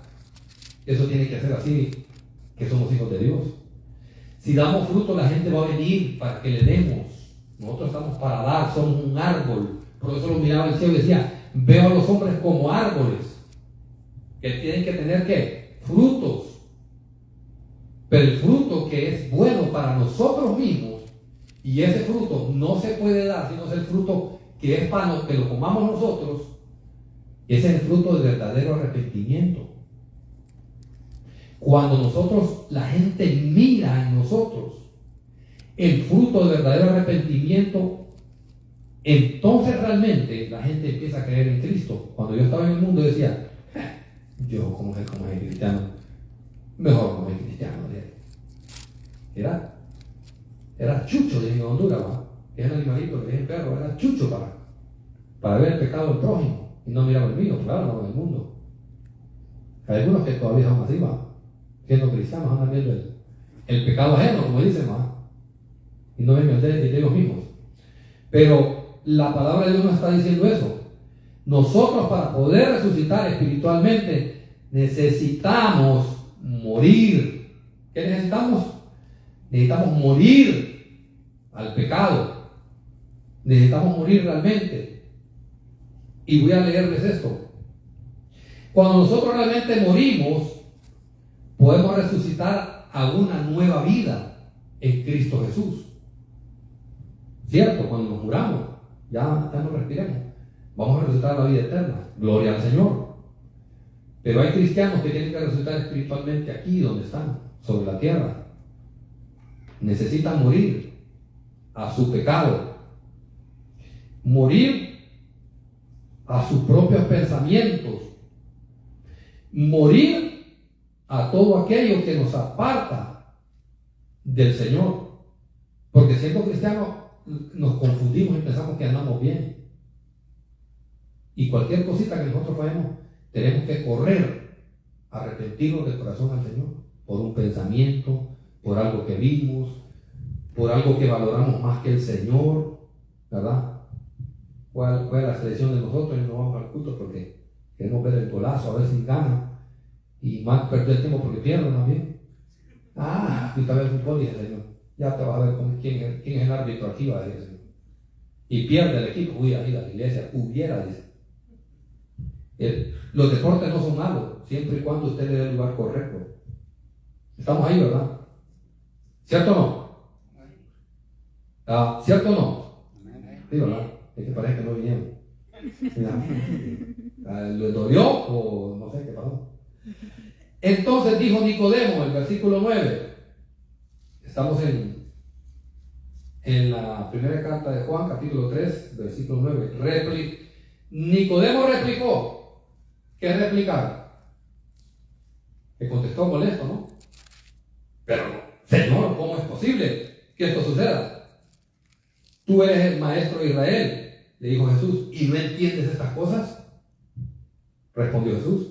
eso tiene que ser así, que somos hijos de Dios. Si damos fruto, la gente va a venir para que le demos. Nosotros estamos para dar, somos un árbol. Por eso lo miraba el cielo y decía: veo a los hombres como árboles, que tienen que tener ¿qué? Frutos. Pero el fruto que es bueno para nosotros mismos, y ese fruto no se puede dar, sino es el fruto que es para que lo comamos nosotros, ese es el fruto del verdadero arrepentimiento. Cuando nosotros, la gente mira en nosotros el fruto del verdadero arrepentimiento, entonces realmente la gente empieza a creer en Cristo. Cuando yo estaba en el mundo decía: yo como soy cristiano, mejor como cristiano. Era chucho de Honduras, ¿va? Que es el animalito, que es el perro, era chucho para ver el pecado del prójimo y no miraba el mío, claro, no en el mundo. Hay algunos que todavía son así, ¿va? Siendo cristianos, andan viendo el pecado ajeno, como dicen, ¿va? Y no ven el de ellos mismos. Pero la palabra de Dios nos está diciendo eso. Nosotros, para poder resucitar espiritualmente, necesitamos morir. ¿Qué necesitamos? Necesitamos morir al pecado. Necesitamos morir realmente. Y voy a leerles esto. Cuando nosotros realmente morimos, podemos resucitar a una nueva vida en Cristo Jesús. ¿Cierto? Cuando nos muramos, ya no respiremos, vamos a resucitar a la vida eterna. Gloria al Señor. Pero hay cristianos que tienen que resucitar espiritualmente aquí donde están, sobre la tierra. Necesitan morir a su pecado, morir a sus propios pensamientos, morir a todo aquello que nos aparta del Señor. Porque siendo cristianos nos confundimos y pensamos que andamos bien. Y cualquier cosita que nosotros fallemos, tenemos que correr, arrepentirnos del corazón al Señor, por un pensamiento, por algo que vimos, por algo que valoramos más que el Señor, ¿verdad? ¿Cuál es la selección de nosotros? Y no vamos al culto porque queremos ver el golazo, a ver si gana. Y más perdió el tiempo porque pierde también. Ah, y tal vez un poli, Señor. Ya te vas a ver quién es el árbitro aquí, va a decir el Señor. Y pierde el equipo, hubiera ido a la iglesia, dice. Los deportes no son malos, siempre y cuando usted le dé el lugar correcto. Estamos ahí, ¿verdad? ¿Cierto o no? ¿Cierto o no? Sí, ¿verdad? Es que parece que no vinieron. ¿Les dolió o no sé qué pasó? Entonces dijo Nicodemo, el versículo 9. Estamos en la primera carta de Juan, capítulo 3, versículo 9. Nicodemo replicó. ¿Qué replicar? Le contestó molesto, ¿no? Pero, Señor, ¿cómo es posible que esto suceda? Tú eres el maestro de Israel, le dijo Jesús, ¿y no entiendes estas cosas? Respondió Jesús.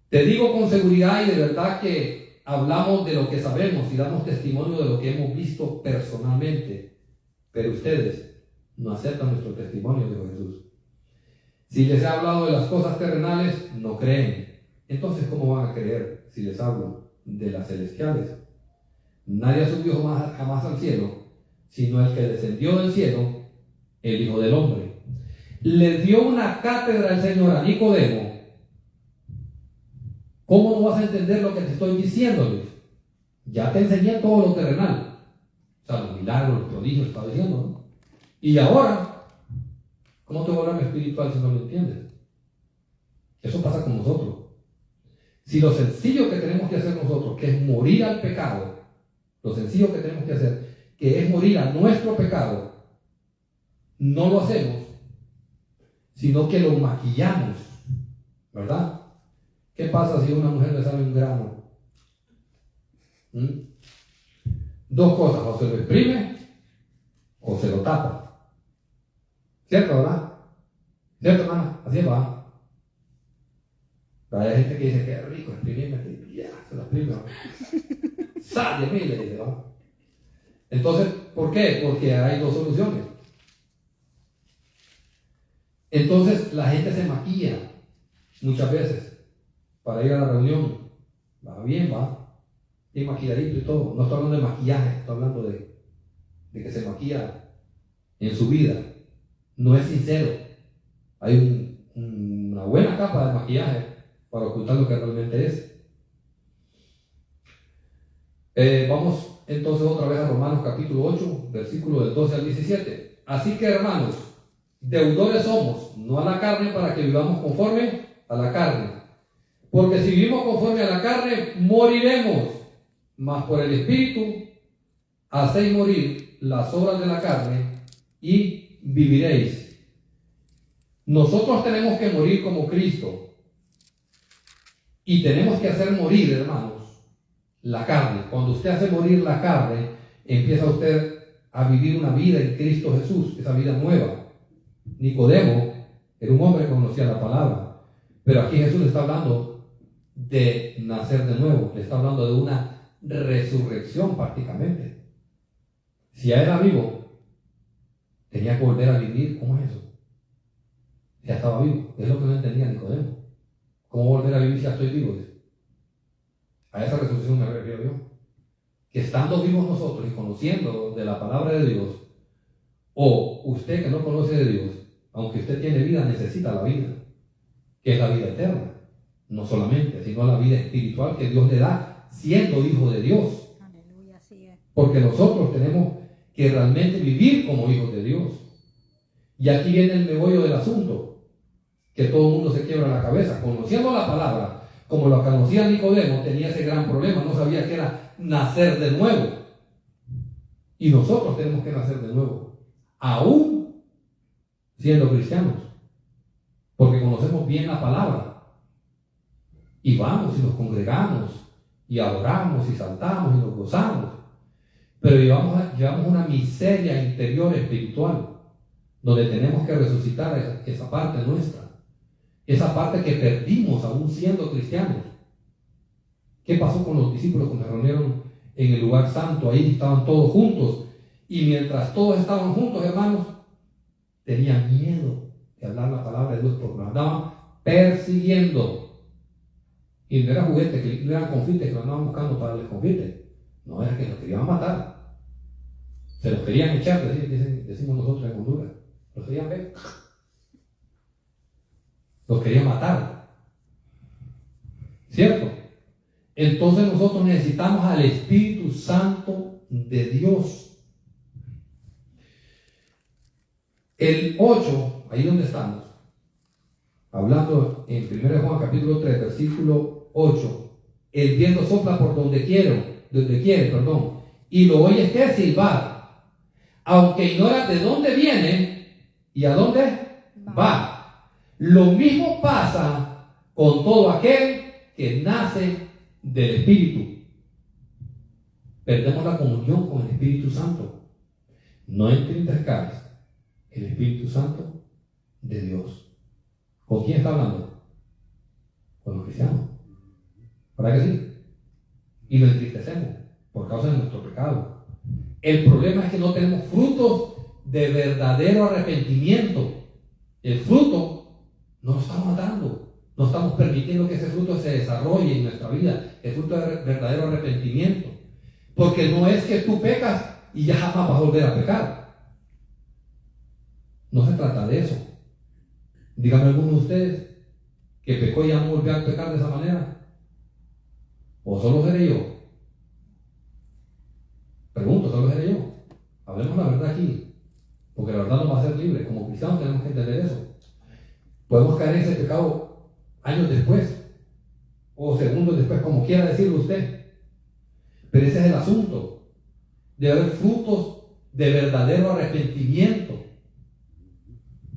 Te digo con seguridad y de verdad que hablamos de lo que sabemos y damos testimonio de lo que hemos visto personalmente, pero ustedes no aceptan nuestro testimonio, dijo Jesús. Si les he hablado de las cosas terrenales, no creen. Entonces, ¿cómo van a creer si les hablo de las celestiales? Nadie subió jamás al cielo, sino el que descendió del cielo, el Hijo del Hombre. Le dio una cátedra el Señor a Nicodemo. ¿Cómo no vas a entender lo que te estoy diciéndoles? Ya te enseñé todo lo terrenal. O sea, los milagros, los prodigios, estaba diciendo, ¿no? Y ahora, ¿cómo te vuelve espiritual si no lo entiendes? Eso pasa con nosotros. Si lo sencillo que tenemos que hacer nosotros, que es morir al pecado, lo sencillo que tenemos que hacer, que es morir a nuestro pecado, no lo hacemos, sino que lo maquillamos, ¿verdad? ¿Qué pasa si a una mujer le sale un grano? Dos cosas, o se lo exprime o se lo tapa. ¿Cierto, verdad? ¿Cierto, hermana? Así va. Hay gente que dice que es rico exprimirme, y ya, se lo exprime. ¡Sal de mí! Le dice, ¿va? Entonces, ¿por qué? Porque hay dos soluciones. Entonces, la gente se maquilla muchas veces para ir a la reunión. Va bien, va. Y maquilladito y todo. No estoy hablando de maquillaje, estoy hablando de que se maquilla en su vida. No es sincero. Hay una buena capa de maquillaje para ocultar lo que realmente es. Vamos entonces otra vez a Romanos capítulo 8, versículo del 12 al 17. Así que, hermanos, deudores somos, no a la carne, para que vivamos conforme a la carne. Porque si vivimos conforme a la carne, moriremos. Mas por el Espíritu hacéis morir las obras de la carne y viviréis. Nosotros tenemos que morir como Cristo. Y tenemos que hacer morir, hermanos, la carne. Cuando usted hace morir la carne, empieza usted a vivir una vida en Cristo Jesús, esa vida nueva. Nicodemo era un hombre que conocía la palabra, pero aquí Jesús le está hablando de nacer de nuevo, le está hablando de una resurrección prácticamente. Si ya era vivo, tenía que volver a vivir. ¿Cómo es eso? Ya estaba vivo, es lo que no entendía Nicodemo. ¿Cómo volver a vivir si ya estoy vivo? A esa resurrección me refiero yo. Que estando vivos nosotros y conociendo de la palabra de Dios, o usted que no conoce de Dios, aunque usted tiene vida, necesita la vida, que es la vida eterna. No solamente, sino la vida espiritual que Dios le da siendo hijo de Dios. Aleluya, así es. Porque nosotros tenemos que realmente vivir como hijos de Dios. Y aquí viene el meollo del asunto, que todo el mundo se quiebra la cabeza. Conociendo la palabra, como lo conocía Nicodemo, tenía ese gran problema, no sabía que era nacer de nuevo. Y nosotros tenemos que nacer de nuevo, aún siendo cristianos, porque conocemos bien la palabra. Y vamos y nos congregamos, y adoramos, y saltamos, y nos gozamos. Pero llevamos una miseria interior espiritual, donde tenemos que resucitar esa parte nuestra. Esa parte que perdimos aún siendo cristianos. ¿Qué pasó con los discípulos cuando se reunieron en el lugar santo? Ahí estaban todos juntos. Y mientras todos estaban juntos, hermanos, tenían miedo de hablar la palabra de Dios porque nos andaban persiguiendo. Y no era juguete, que no eran confites que lo andaban buscando para darles confites. No, era que los querían matar. Se los querían echar, decimos nosotros en Honduras. Los querían ver. Los querían matar. ¿Cierto? Entonces nosotros necesitamos al Espíritu Santo de Dios. El 8, ahí donde estamos, hablando en 1 Juan capítulo 3, versículo 8, el viento sopla por donde quiere, y lo oyes que silbar, aunque ignoras de dónde viene y a dónde va. Lo mismo pasa con todo aquel que nace del Espíritu. Perdemos la comunión con el Espíritu Santo. No entristezcáis el Espíritu Santo de Dios. ¿Con quién está hablando? Con los cristianos. ¿Verdad que sí? Y lo entristecemos por causa de nuestro pecado. El problema es que no tenemos frutos de verdadero arrepentimiento. El fruto no lo estamos dando. No estamos permitiendo que ese fruto se desarrolle en nuestra vida. El fruto de verdadero arrepentimiento. Porque no es que tú pecas y ya jamás vas a volver a pecar. No se trata de eso. Dígame alguno de ustedes que pecó y ya no volvió a pecar de esa manera. ¿O solo seré yo? Pregunto, ¿solo seré yo? Hablemos la verdad aquí. Porque la verdad nos va a hacer libre. Como cristianos tenemos que entender eso. Podemos caer en ese pecado años después, o segundos después, como quiera decirlo usted. Pero ese es el asunto, de haber frutos de verdadero arrepentimiento.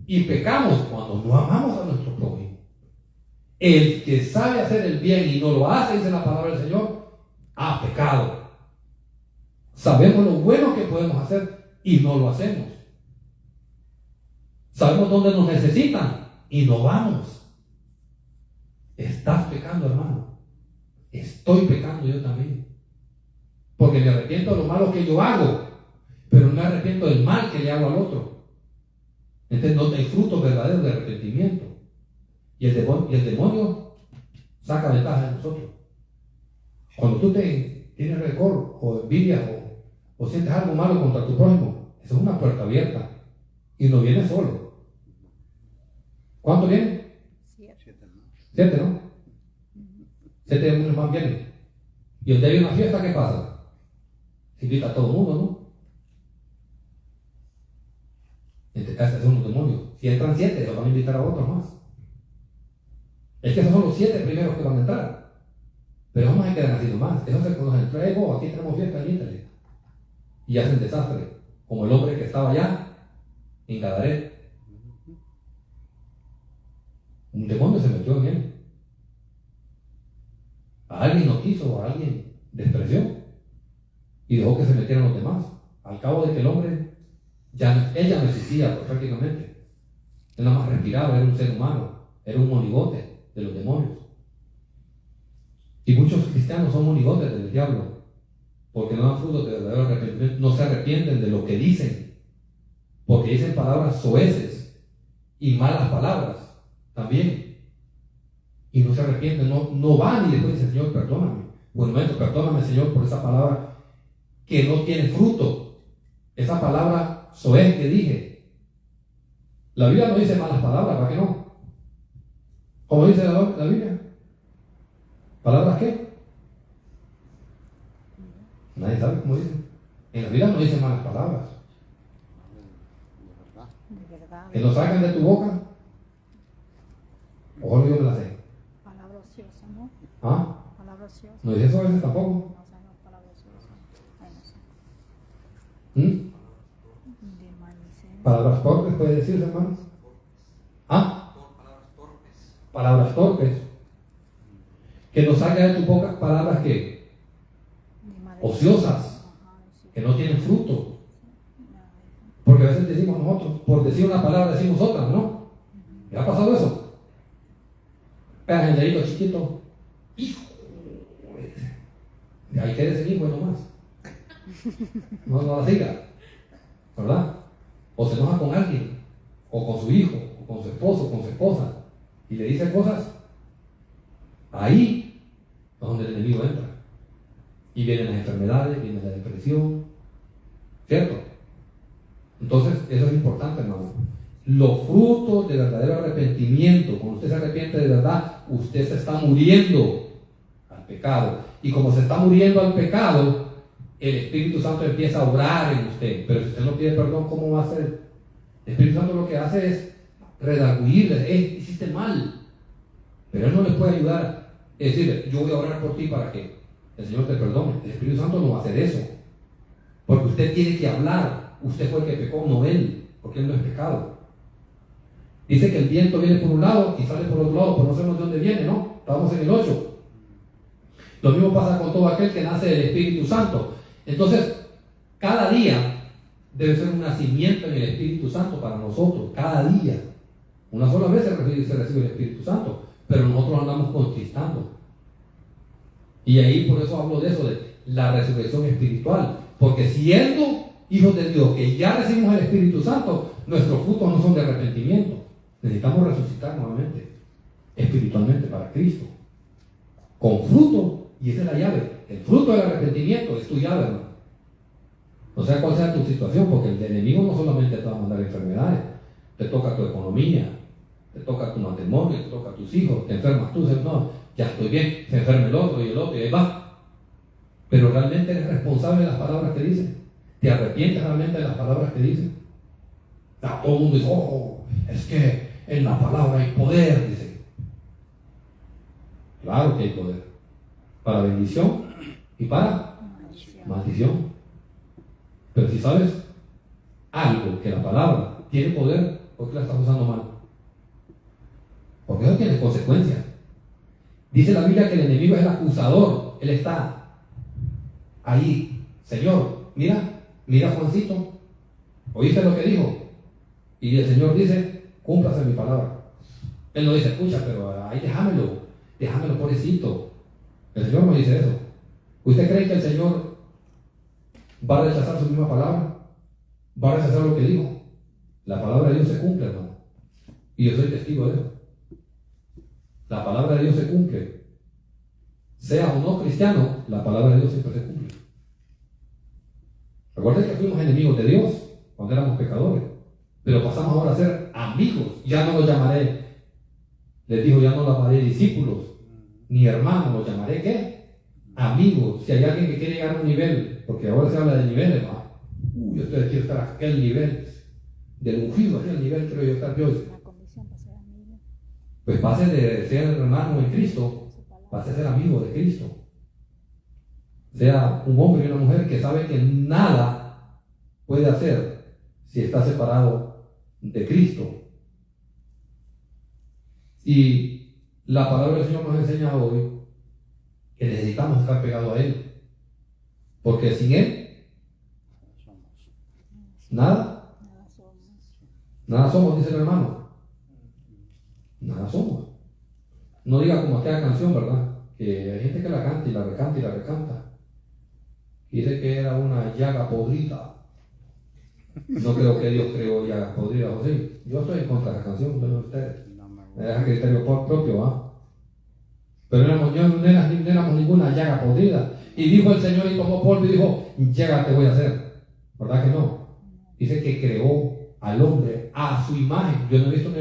Y pecamos cuando no amamos a nuestro prójimo. El que sabe hacer el bien y no lo hace, dice la palabra del Señor, ha pecado. Sabemos lo bueno que podemos hacer y no lo hacemos. Sabemos dónde nos necesitan y no vamos. Estás pecando, hermano. Estoy pecando yo también. Porque me arrepiento de lo malo que yo hago, pero no me arrepiento del mal que le hago al otro. Entonces no hay frutos verdaderos de arrepentimiento. Y el demonio saca ventaja de nosotros. Cuando tú tienes rencor o envidia o sientes algo malo contra tu prójimo, esa es una puerta abierta. Y no viene solo. ¿Cuánto viene? 7, ¿no? 7 demonios más vienen. Y donde hay una fiesta, ¿qué pasa? Se invita a todo el mundo, ¿no? Este son los demonios. Si entran 7, los van a invitar a otros más. Es que esos son los 7 primeros que van a entrar. Pero vamos a quedar haciendo más. Eso se conoce. Aquí tenemos fiesta, invítale. Y hacen desastre. Como el hombre que estaba allá en Gadaret. Un demonio se metió en él. A alguien no quiso, a alguien despreció y dejó que se metieran los demás. Al cabo de que el hombre él ya no existía prácticamente. Él nada más respiraba, era un ser humano, era un monigote de los demonios. Y muchos cristianos son monigotes del diablo porque no dan frutos de verdadero arrepentimiento, no se arrepienten de lo que dicen, porque dicen palabras soeces y malas palabras también, y no se arrepienten, no van y después dicen: Señor, perdóname. Bueno, perdóname, Señor, por esa palabra que no tiene fruto, esa palabra soez que dije. La Biblia no dice malas palabras, ¿para qué no? ¿Cómo dice la Biblia? ¿Palabras qué? Nadie sabe cómo dice. En la Biblia no dice malas palabras. De verdad. Que lo sacan de tu boca. Ojo, yo me la sé. Palabra ociosa, ¿no? ¿Ah? Palabra ociosa. No dice eso a veces tampoco. No sé, no, palabra ociosa. Ay, no sé. De malicenia. Palabras torpes puede decirse, hermanos. ¿Ah? Palabras torpes. Que no salga de tu boca palabras que ociosas, que no tienen fruto. Porque a veces decimos nosotros, por decir una palabra decimos otra, ¿no? ¿Le ha pasado eso? Pegas el dedito chiquito. Hijo. Ahí quieres el hijo nomás. No la siga. ¿Verdad? O se enoja con alguien, o con su hijo, o con su esposo, o con su esposa, y le dice cosas. Ahí donde el enemigo entra. Y vienen las enfermedades, viene la depresión, ¿cierto? Entonces, eso es importante, hermano. Los frutos de verdadero arrepentimiento, cuando usted se arrepiente de verdad, usted se está muriendo al pecado. Y como se está muriendo al pecado, el Espíritu Santo empieza a obrar en usted. Pero si usted no pide perdón, ¿cómo va a hacer? El Espíritu Santo lo que hace es redarguirle, hiciste mal. Pero Él no les puede ayudar. Es decir, yo voy a orar por ti para que el Señor te perdone. El Espíritu Santo no va a hacer eso. Porque usted tiene que hablar. Usted fue el que pecó, no Él. Porque Él no es pecado. Dice que el viento viene por un lado y sale por otro lado, pero no sabemos de dónde viene, ¿no? Estamos en el 8. Lo mismo pasa con todo aquel que nace del Espíritu Santo. Entonces, cada día debe ser un nacimiento en el Espíritu Santo para nosotros. Cada día. Una sola vez se recibe el Espíritu Santo, pero nosotros andamos conquistando. Y ahí por eso hablo de eso, de la resurrección espiritual. Porque siendo hijos de Dios, que ya recibimos el Espíritu Santo, nuestros frutos no son de arrepentimiento. Necesitamos resucitar nuevamente, espiritualmente para Cristo. Con fruto, y esa es la llave. El fruto del arrepentimiento es tu llave, hermano. No sé cuál sea tu situación, porque el enemigo no solamente te va a mandar enfermedades, te toca tu economía, te toca tu matrimonio, te toca tus hijos, te enfermas tú, no, ya estoy bien, se enferma el otro, y ahí va. Pero realmente eres responsable de las palabras que dicen. ¿Te arrepientes realmente de las palabras que dicen? Todo el mundo dice, es que en la palabra hay poder, dice. Claro que hay poder. Para bendición y para maldición. Pero si sabes algo que la palabra tiene poder, ¿por qué la estás usando mal? Porque eso tiene consecuencias. Dice la Biblia que el enemigo es el acusador. Él está ahí. Señor, mira Juancito. ¿Oíste lo que dijo? Y el Señor dice, cúmplase mi palabra. Él no dice, escucha, pero ahí déjamelo pobrecito. El Señor no dice eso. ¿Usted cree que el Señor va a rechazar su misma palabra? ¿Va a rechazar lo que dijo? La palabra de Dios se cumple, hermano. Y yo soy testigo de eso. La palabra de Dios se cumple. Sea o no cristiano, la palabra de Dios siempre se cumple. Recuerden que fuimos enemigos de Dios cuando éramos pecadores. Pero pasamos ahora a ser amigos. Ya no los llamaré, les dijo, ya no los llamaré discípulos, ni hermanos, los llamaré ¿qué? Amigos. Si hay alguien que quiere llegar a un nivel, porque ahora se habla de niveles, yo quiero estar a aquel nivel del ungido, aquel nivel quiero yo estar yo. La condición para ser amigo. Pues pase de ser hermano en Cristo, pase a ser amigo de Cristo. Sea un hombre y una mujer que sabe que nada puede hacer si está separado de Cristo. Y la palabra del Señor nos enseña hoy que necesitamos estar pegados a Él, porque sin Él nada somos, dice el hermano. Nada somos. No diga como aquella canción, ¿verdad? Que hay gente que la canta y la recanta y la recanta. Y dice que era una llaga podrida. No creo que Dios creó llagas podridas, ¿o sí? Yo estoy en contra de la canción, no ustedes. Me deja criterio propio, ¿ah? Pero no éramos ninguna llaga podrida. Y dijo el Señor y tomó polvo y dijo, llaga te voy a hacer. ¿Verdad que no? Dice que creó al hombre a su imagen. Yo no he visto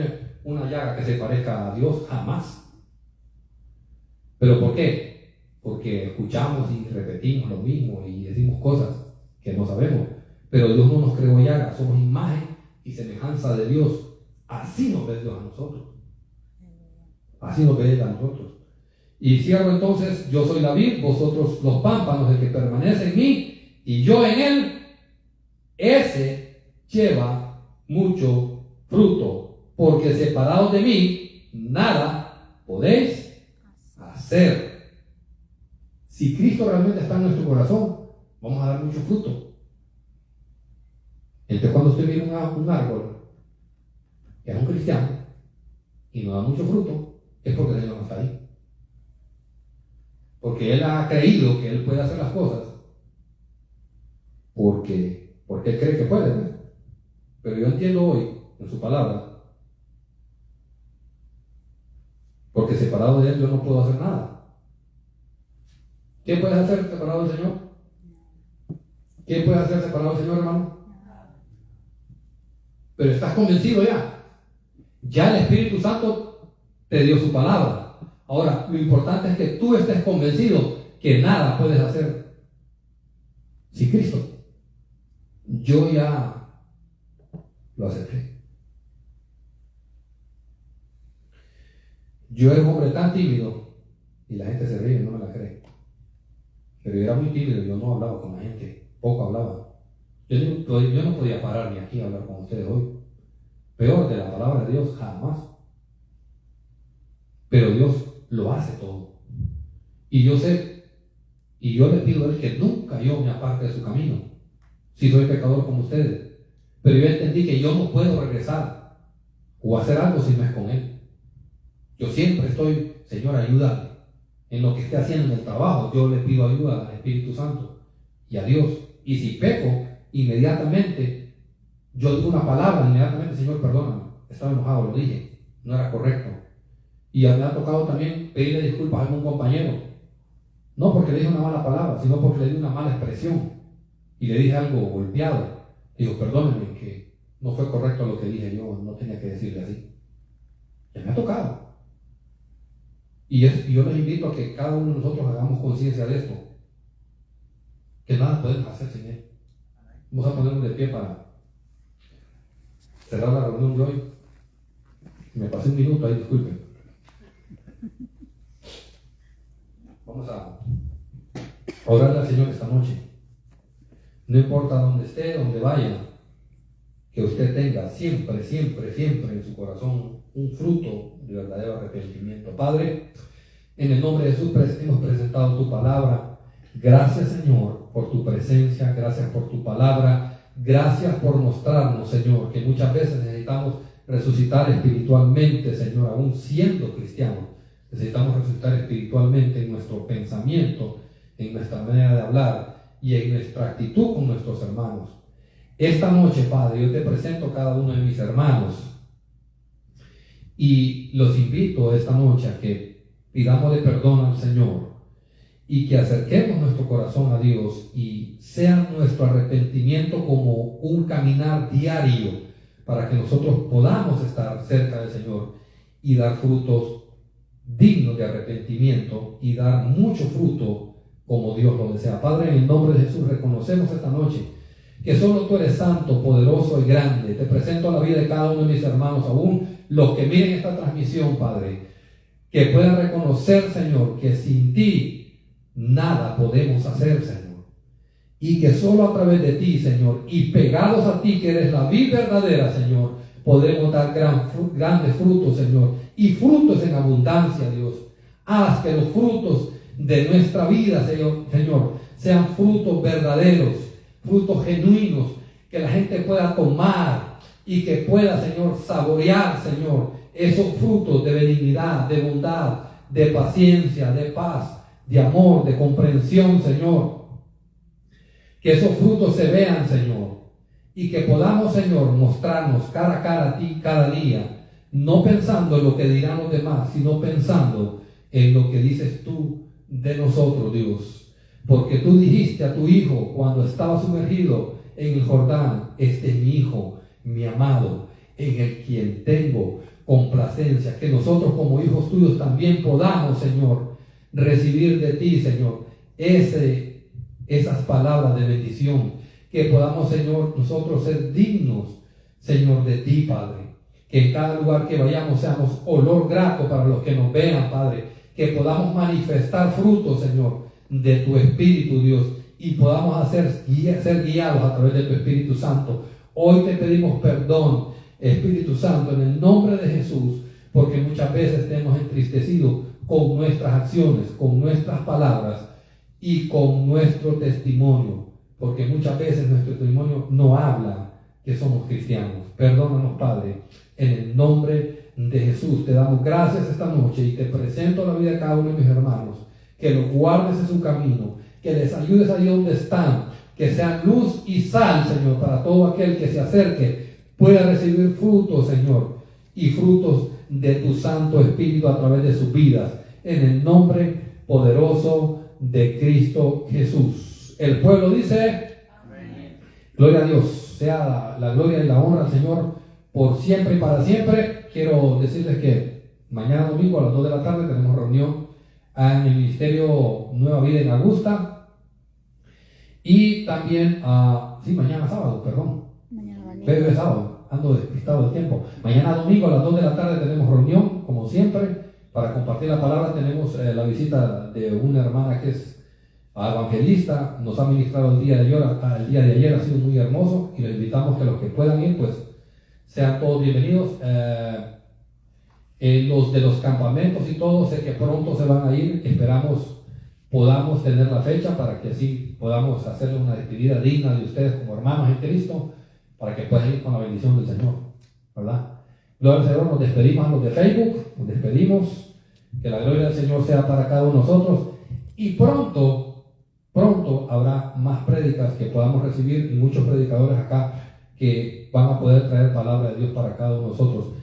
una llaga que se parezca a Dios jamás. ¿Pero por qué? Porque escuchamos y repetimos lo mismo y decimos cosas que no sabemos. Pero Dios no nos creó llagas, somos imagen y semejanza de Dios. Así nos ve Dios a nosotros. Así nos ve Él a nosotros. Y cierro entonces, yo soy la vid, vosotros los pámpanos, el que permanece en mí y yo en él, ese lleva mucho fruto, porque separados de mí, nada podéis hacer. Si Cristo realmente está en nuestro corazón, vamos a dar mucho fruto. Entonces cuando usted mira un árbol que es un cristiano y no da mucho fruto, es porque el Señor no está ahí. Porque Él ha creído que Él puede hacer las cosas porque Él cree que puede, ¿no? Pero yo entiendo hoy en su palabra, porque separado de Él yo no puedo hacer nada. ¿Qué puedes hacer separado del Señor? ¿Qué puedes hacer separado del Señor, hermano? Pero estás convencido ya. Ya el Espíritu Santo te dio su palabra. Ahora, lo importante es que tú estés convencido que nada puedes hacer sin Cristo. Yo ya lo acepté. Yo era un hombre tan tímido, y la gente se ríe, no me la cree. Pero yo era muy tímido, yo no hablaba con la gente, poco hablaba. Yo no podía parar ni aquí a hablar con ustedes hoy. Peor de la palabra de Dios, jamás. Pero Dios lo hace todo. Y yo sé, y yo le pido a Él que nunca yo me aparte de su camino, si soy pecador como ustedes. Pero yo entendí que yo no puedo regresar o hacer algo si no es con Él. Yo siempre estoy, Señor, ayúdame. En lo que esté haciendo en el trabajo, yo le pido ayuda al Espíritu Santo y a Dios. Y si peco, inmediatamente, yo digo una palabra, inmediatamente, Señor, perdóname, estaba enojado, lo dije, no era correcto. Y me ha tocado también pedirle disculpas a algún compañero, no porque le dije una mala palabra, sino porque le di una mala expresión y le dije algo golpeado. Digo, perdóneme que no fue correcto lo que dije, yo no tenía que decirle así. Ya me ha tocado. Y yo les invito a que cada uno de nosotros hagamos conciencia de esto, que nada podemos hacer sin Él. Vamos a ponernos de pie para cerrar la reunión de hoy. Me pasé un minuto ahí, disculpen. Vamos a orarle al Señor esta noche. No importa dónde esté, dónde vaya, que usted tenga siempre, siempre, siempre en su corazón un fruto de verdadero arrepentimiento. Padre, en el nombre de Jesús hemos presentado tu palabra. Gracias, Señor, por tu presencia, gracias por tu palabra, gracias por mostrarnos, Señor, que muchas veces necesitamos resucitar espiritualmente, Señor, aún siendo cristianos. Necesitamos resucitar espiritualmente en nuestro pensamiento, en nuestra manera de hablar y en nuestra actitud con nuestros hermanos. Esta noche, Padre, yo te presento a cada uno de mis hermanos y los invito esta noche a que pidamos de perdón al Señor y que acerquemos nuestro corazón a Dios y sea nuestro arrepentimiento como un caminar diario para que nosotros podamos estar cerca del Señor y dar frutos dignos de arrepentimiento y dar mucho fruto como Dios lo desea. Padre, en el nombre de Jesús reconocemos esta noche que solo tú eres santo, poderoso y grande. Te presento a la vida de cada uno de mis hermanos, aún los que miren esta transmisión, Padre, que puedan reconocer, Señor, que sin ti nada podemos hacer, Señor, y que solo a través de ti, Señor, y pegados a ti, que eres la vid verdadera, Señor, podemos dar grandes frutos, Señor, y frutos en abundancia, Dios. Haz que los frutos de nuestra vida, Señor, sean frutos verdaderos, frutos genuinos, que la gente pueda tomar y que pueda, Señor, saborear, Señor, esos frutos de benignidad, de bondad, de paciencia, de paz, de amor, de comprensión, Señor. Que esos frutos se vean, Señor, y que podamos, Señor, mostrarnos cara a cara a ti cada día, no pensando en lo que dirán los demás, sino pensando en lo que dices tú de nosotros, Dios. Porque tú dijiste a tu Hijo cuando estaba sumergido en el Jordán: este es mi Hijo, mi amado, en el quien tengo complacencia. Que nosotros como hijos tuyos también podamos, Señor, recibir de ti, Señor, esas palabras de bendición. Que podamos, Señor, nosotros ser dignos, Señor, de ti, Padre. Que en cada lugar que vayamos seamos olor grato para los que nos vean, Padre. Que podamos manifestar frutos, Señor, de tu Espíritu, Dios, y podamos ser guiados a través de tu Espíritu Santo. Hoy te pedimos perdón, Espíritu Santo, en el nombre de Jesús, porque muchas veces te hemos entristecido con nuestras acciones, con nuestras palabras y con nuestro testimonio, porque muchas veces nuestro testimonio no habla que somos cristianos. Perdónanos, Padre, en el nombre de Jesús. Te damos gracias esta noche y te presento la vida de cada uno de mis hermanos. Que los guardes en su camino, que les ayudes ahí donde están, que sean luz y sal, Señor, para todo aquel que se acerque, pueda recibir frutos, Señor, y frutos de tu Santo Espíritu a través de sus vidas. En el nombre poderoso de Cristo Jesús. El pueblo dice, amén. Gloria a Dios, sea la gloria y la honra al Señor por siempre y para siempre. Quiero decirles que mañana domingo a las 2 de la tarde tenemos reunión en el Ministerio Nueva Vida en Augusta. Y también, mañana sábado, perdón. Mañana domingo. Pero es sábado, ando despistado del tiempo. Mañana domingo a las 2 de la tarde tenemos reunión, como siempre, para compartir la palabra. Tenemos la visita de una hermana que es evangelista, nos ha ministrado el día de ayer, ha sido muy hermoso y les invitamos que los que puedan ir, pues sean todos bienvenidos. Los de los campamentos y todo, sé que pronto se van a ir, esperamos podamos tener la fecha para que así podamos hacerle una despedida digna de ustedes como hermanos en Cristo, para que puedan ir con la bendición del Señor, ¿verdad? Gloria al Señor. Nos despedimos a los de Facebook, nos despedimos, que la gloria del Señor sea para cada uno de nosotros, y pronto habrá más prédicas que podamos recibir y muchos predicadores acá que van a poder traer palabra de Dios para cada uno de nosotros.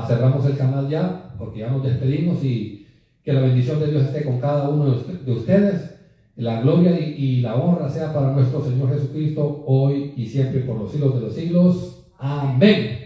Cerramos el canal ya, porque ya nos despedimos, y que la bendición de Dios esté con cada uno de ustedes. La gloria y la honra sea para nuestro Señor Jesucristo, hoy y siempre, por los siglos de los siglos. Amén.